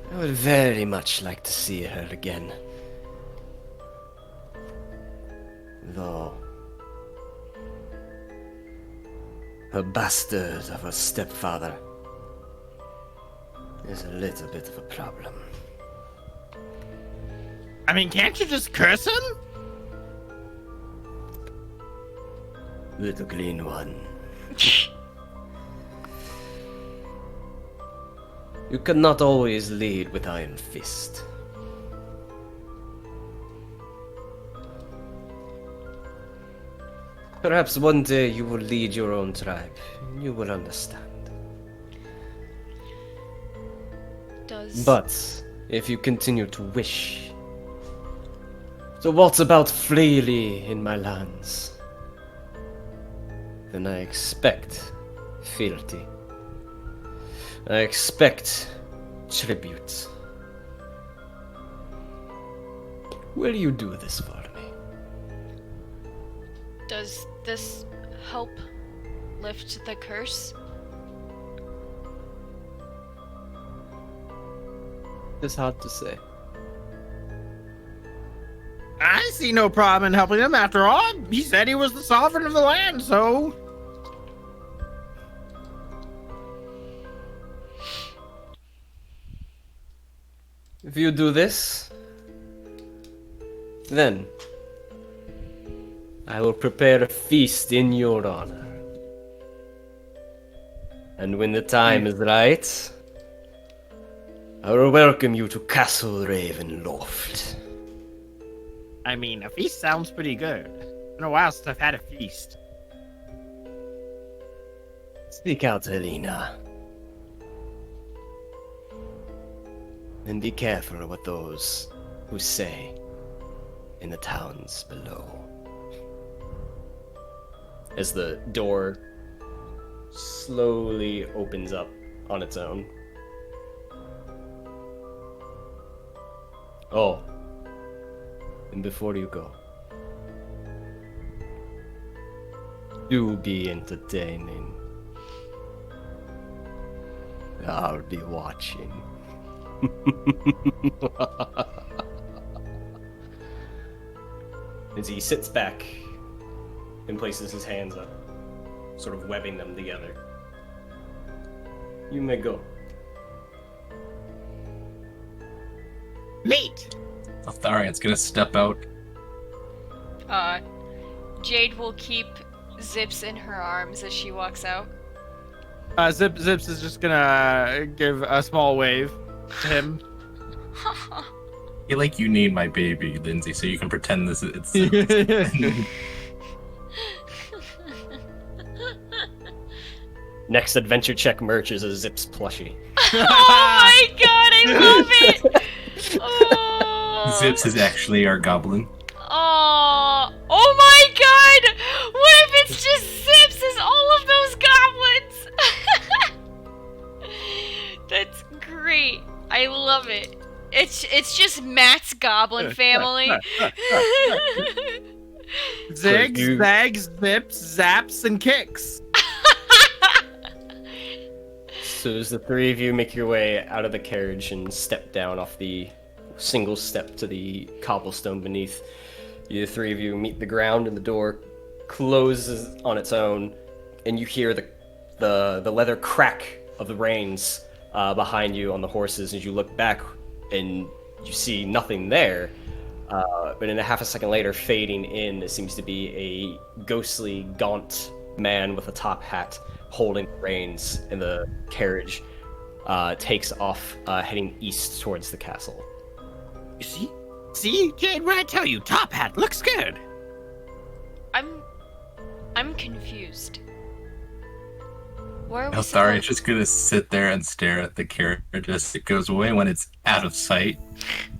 I would very much like to see her again. Though her bastard of a stepfather is a little bit of a problem. I mean, can't you just curse him? Little green one. You cannot always lead with iron fist. Perhaps one day you will lead your own tribe, and you will understand. But if you continue to wish to waltz about freely in my lands, then I expect fealty. I expect tribute. Will you do this for me? Does this help lift the curse? It's hard to say. I see no problem in helping him. After all, he said he was the sovereign of the land, so... If you do this, then I will prepare a feast in your honor. And when the time is right, I will welcome you to Castle Ravenloft. I mean, a feast sounds pretty good. It's been a while since I've had a feast. Speak out, Helena. And be careful with those who say in the towns below. As the door slowly opens up on its own. Oh, and before you go, do be entertaining. I'll be watching. As he sits back and places his hands up, sort of webbing them together. You may go. Neat! Atharian's gonna step out. Jade will keep Zips in her arms as she walks out. Zips is just gonna give a small wave to him. I feel like you need my baby, Lindsay, so you can pretend it's Next adventure check merch is a Zips plushie. Oh my god, I love it! Oh. Zips is actually our goblin. Oh my god! What if it's just Zips as all of those goblins? That's great. I love it. It's just Matt's goblin family. Zigs, zags, zips, zaps, and kicks. So as the three of you make your way out of the carriage and step down off the single step to the cobblestone beneath, the three of you meet the ground and the door closes on its own, and you hear the leather crack of the reins behind you on the horses as you look back and you see nothing there. But in a half a second later, fading in, it seems to be a ghostly, gaunt man with a top hat holding the reins, and the carriage takes off, heading east towards the castle. You see? See, Jade, what I tell you? Top hat looks good. I'm confused. Where are we Atharian's just gonna sit there and stare at the carriage as it goes away. When it's out of sight,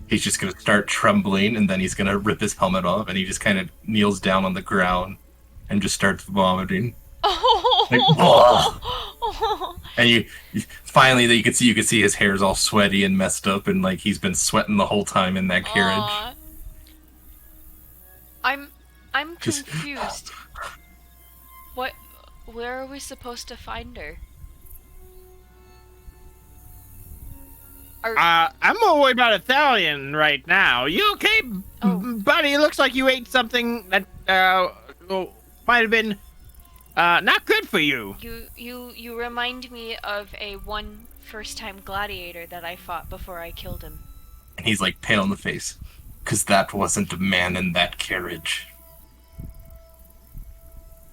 he's just gonna start trembling, and then he's gonna rip his helmet off, and he just kind of kneels down on the ground and just starts vomiting. Oh. Like, oh. And you finally you can see his hair's all sweaty and messed up, and like he's been sweating the whole time in that carriage. Aww. I'm confused. Where are we supposed to find her? I'm more worried about Athalion right now. You okay, buddy? It looks like you ate something that might have been not good for you. You remind me of one first-time gladiator that I fought before I killed him. And he's like pale in the face, because that wasn't a man in that carriage.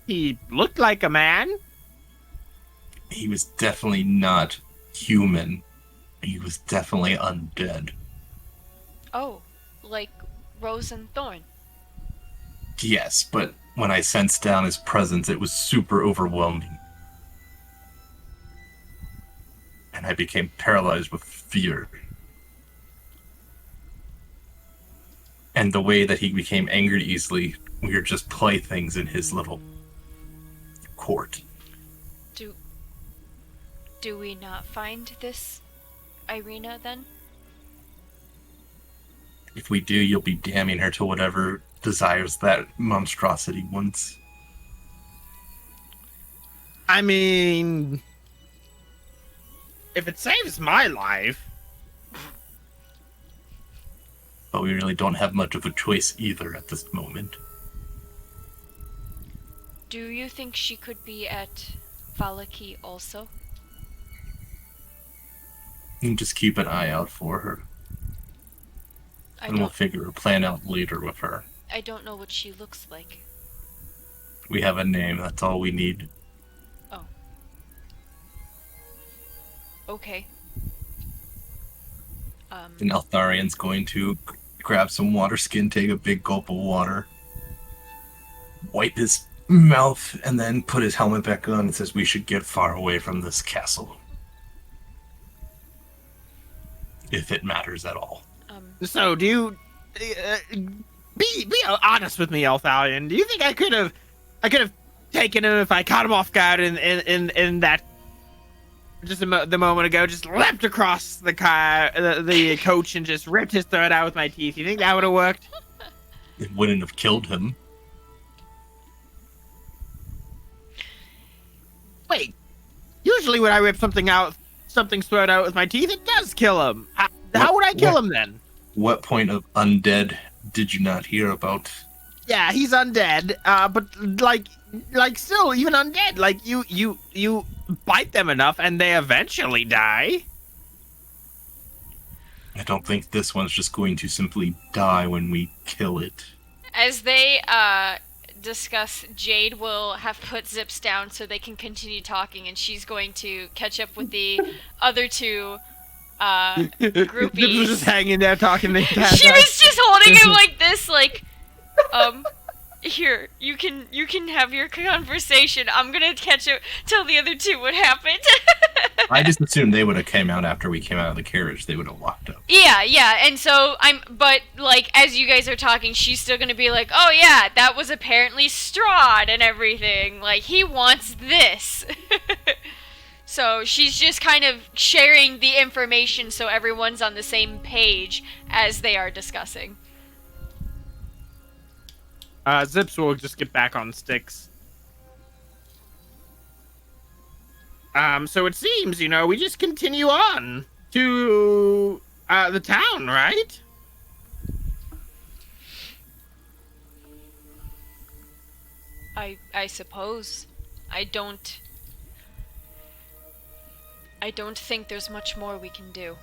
He looked like a man. He was definitely not human. He was definitely undead. Oh, like Rose and Thorn. Yes, but when I sensed down his presence, it was super overwhelming. And I became paralyzed with fear. And the way that he became angered easily, we were just playthings in his little court. Do we not find this Irina then? If we do, you'll be damning her to whatever desires that monstrosity wants. I mean, if it saves my life. But we really don't have much of a choice either at this moment. Do you think she could be at Valaki also? You can just keep an eye out for her. And we'll figure a plan out later with her. I don't know what she looks like. We have a name, that's all we need. Oh. Okay. And Eltharian's going to grab some water skin, take a big gulp of water, wipe his mouth, and then put his helmet back on and says we should get far away from this castle. If it matters at all. So, do you... be honest with me, Eltharian. Do you think I could have taken him if I caught him off guard in that... Just the moment ago, just leapt across the car, the coach, and just ripped his throat out with my teeth. You think that would have worked? It wouldn't have killed him. Wait. Usually when I rip something's throat out with my teeth, it does kill him. How would I kill him then? What point of undead did you not hear about? Yeah, he's undead. But like still, even undead, like you bite them enough and they eventually die. I don't think this one's just going to simply die when we kill it. As they discuss, Jade will have put Zips down so they can continue talking, and she's going to catch up with the other two groupies. Zips was just hanging there talking. She was just holding him like this, like, here, you can have your conversation. I'm gonna tell the other two what happened. I just assumed they would have came out after we came out of the carriage. They would have walked up. Yeah, and so but like, as you guys are talking, she's still gonna be like, oh yeah, that was apparently Strahd and everything. Like, he wants this. So she's just kind of sharing the information so everyone's on the same page as they are discussing. Zips will just get back on sticks. So it seems, we just continue on to the town, right? I suppose. I don't think there's much more we can do.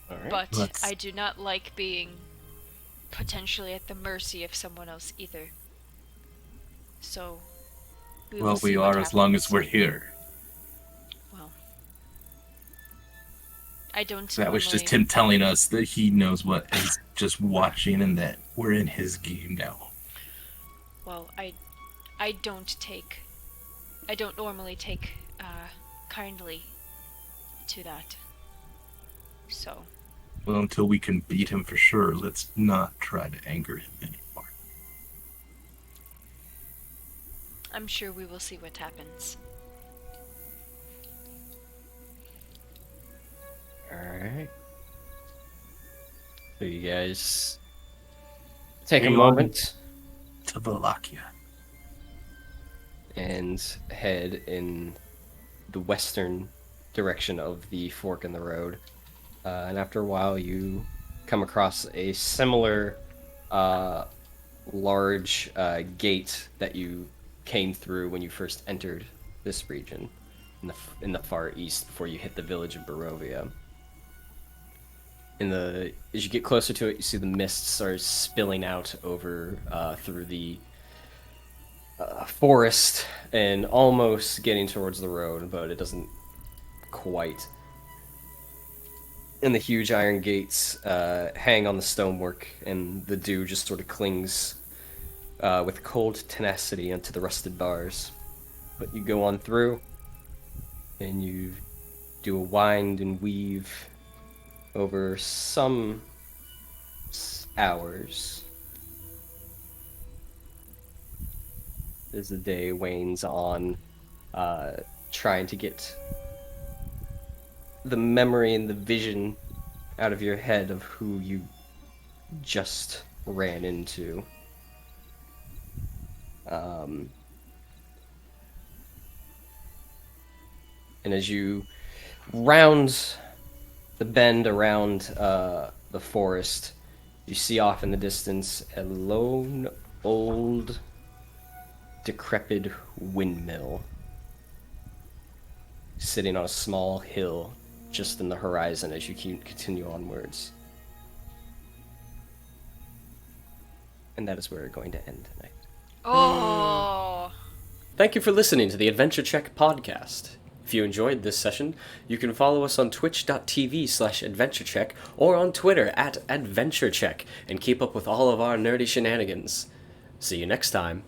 Alright. But I do not like being potentially at the mercy of someone else either. So, we are as long as we're here. Well, I don't. That was just him telling us that he knows what he's just watching and that we're in his game now. Well, I don't normally take kindly to that. So. Well, until we can beat him for sure, let's not try to anger him anymore. I'm sure we will see what happens. Alright. So you guys take a moment to Wallachia and head in the western direction of the fork in the road. And after a while, you come across a similar large gate that you came through when you first entered this region in the far east before you hit the village of Barovia. As you get closer to it, you see the mists are spilling out over through the forest and almost getting towards the road, but it doesn't quite. And the huge iron gates hang on the stonework, and the dew just sort of clings with cold tenacity onto the rusted bars. But you go on through, and you do a wind and weave over some hours as the day wanes on, trying to get the memory and the vision out of your head of who you just ran into. And as you round the bend around the forest, you see off in the distance a lone, old, decrepit windmill. sitting on a small hill just in the horizon as you continue onwards. And that is where we're going to end tonight. Oh. Thank you for listening to the Adventure Check podcast. If you enjoyed this session, you can follow us on twitch.tv/adventurecheck or on Twitter @adventurecheck and keep up with all of our nerdy shenanigans. See you next time.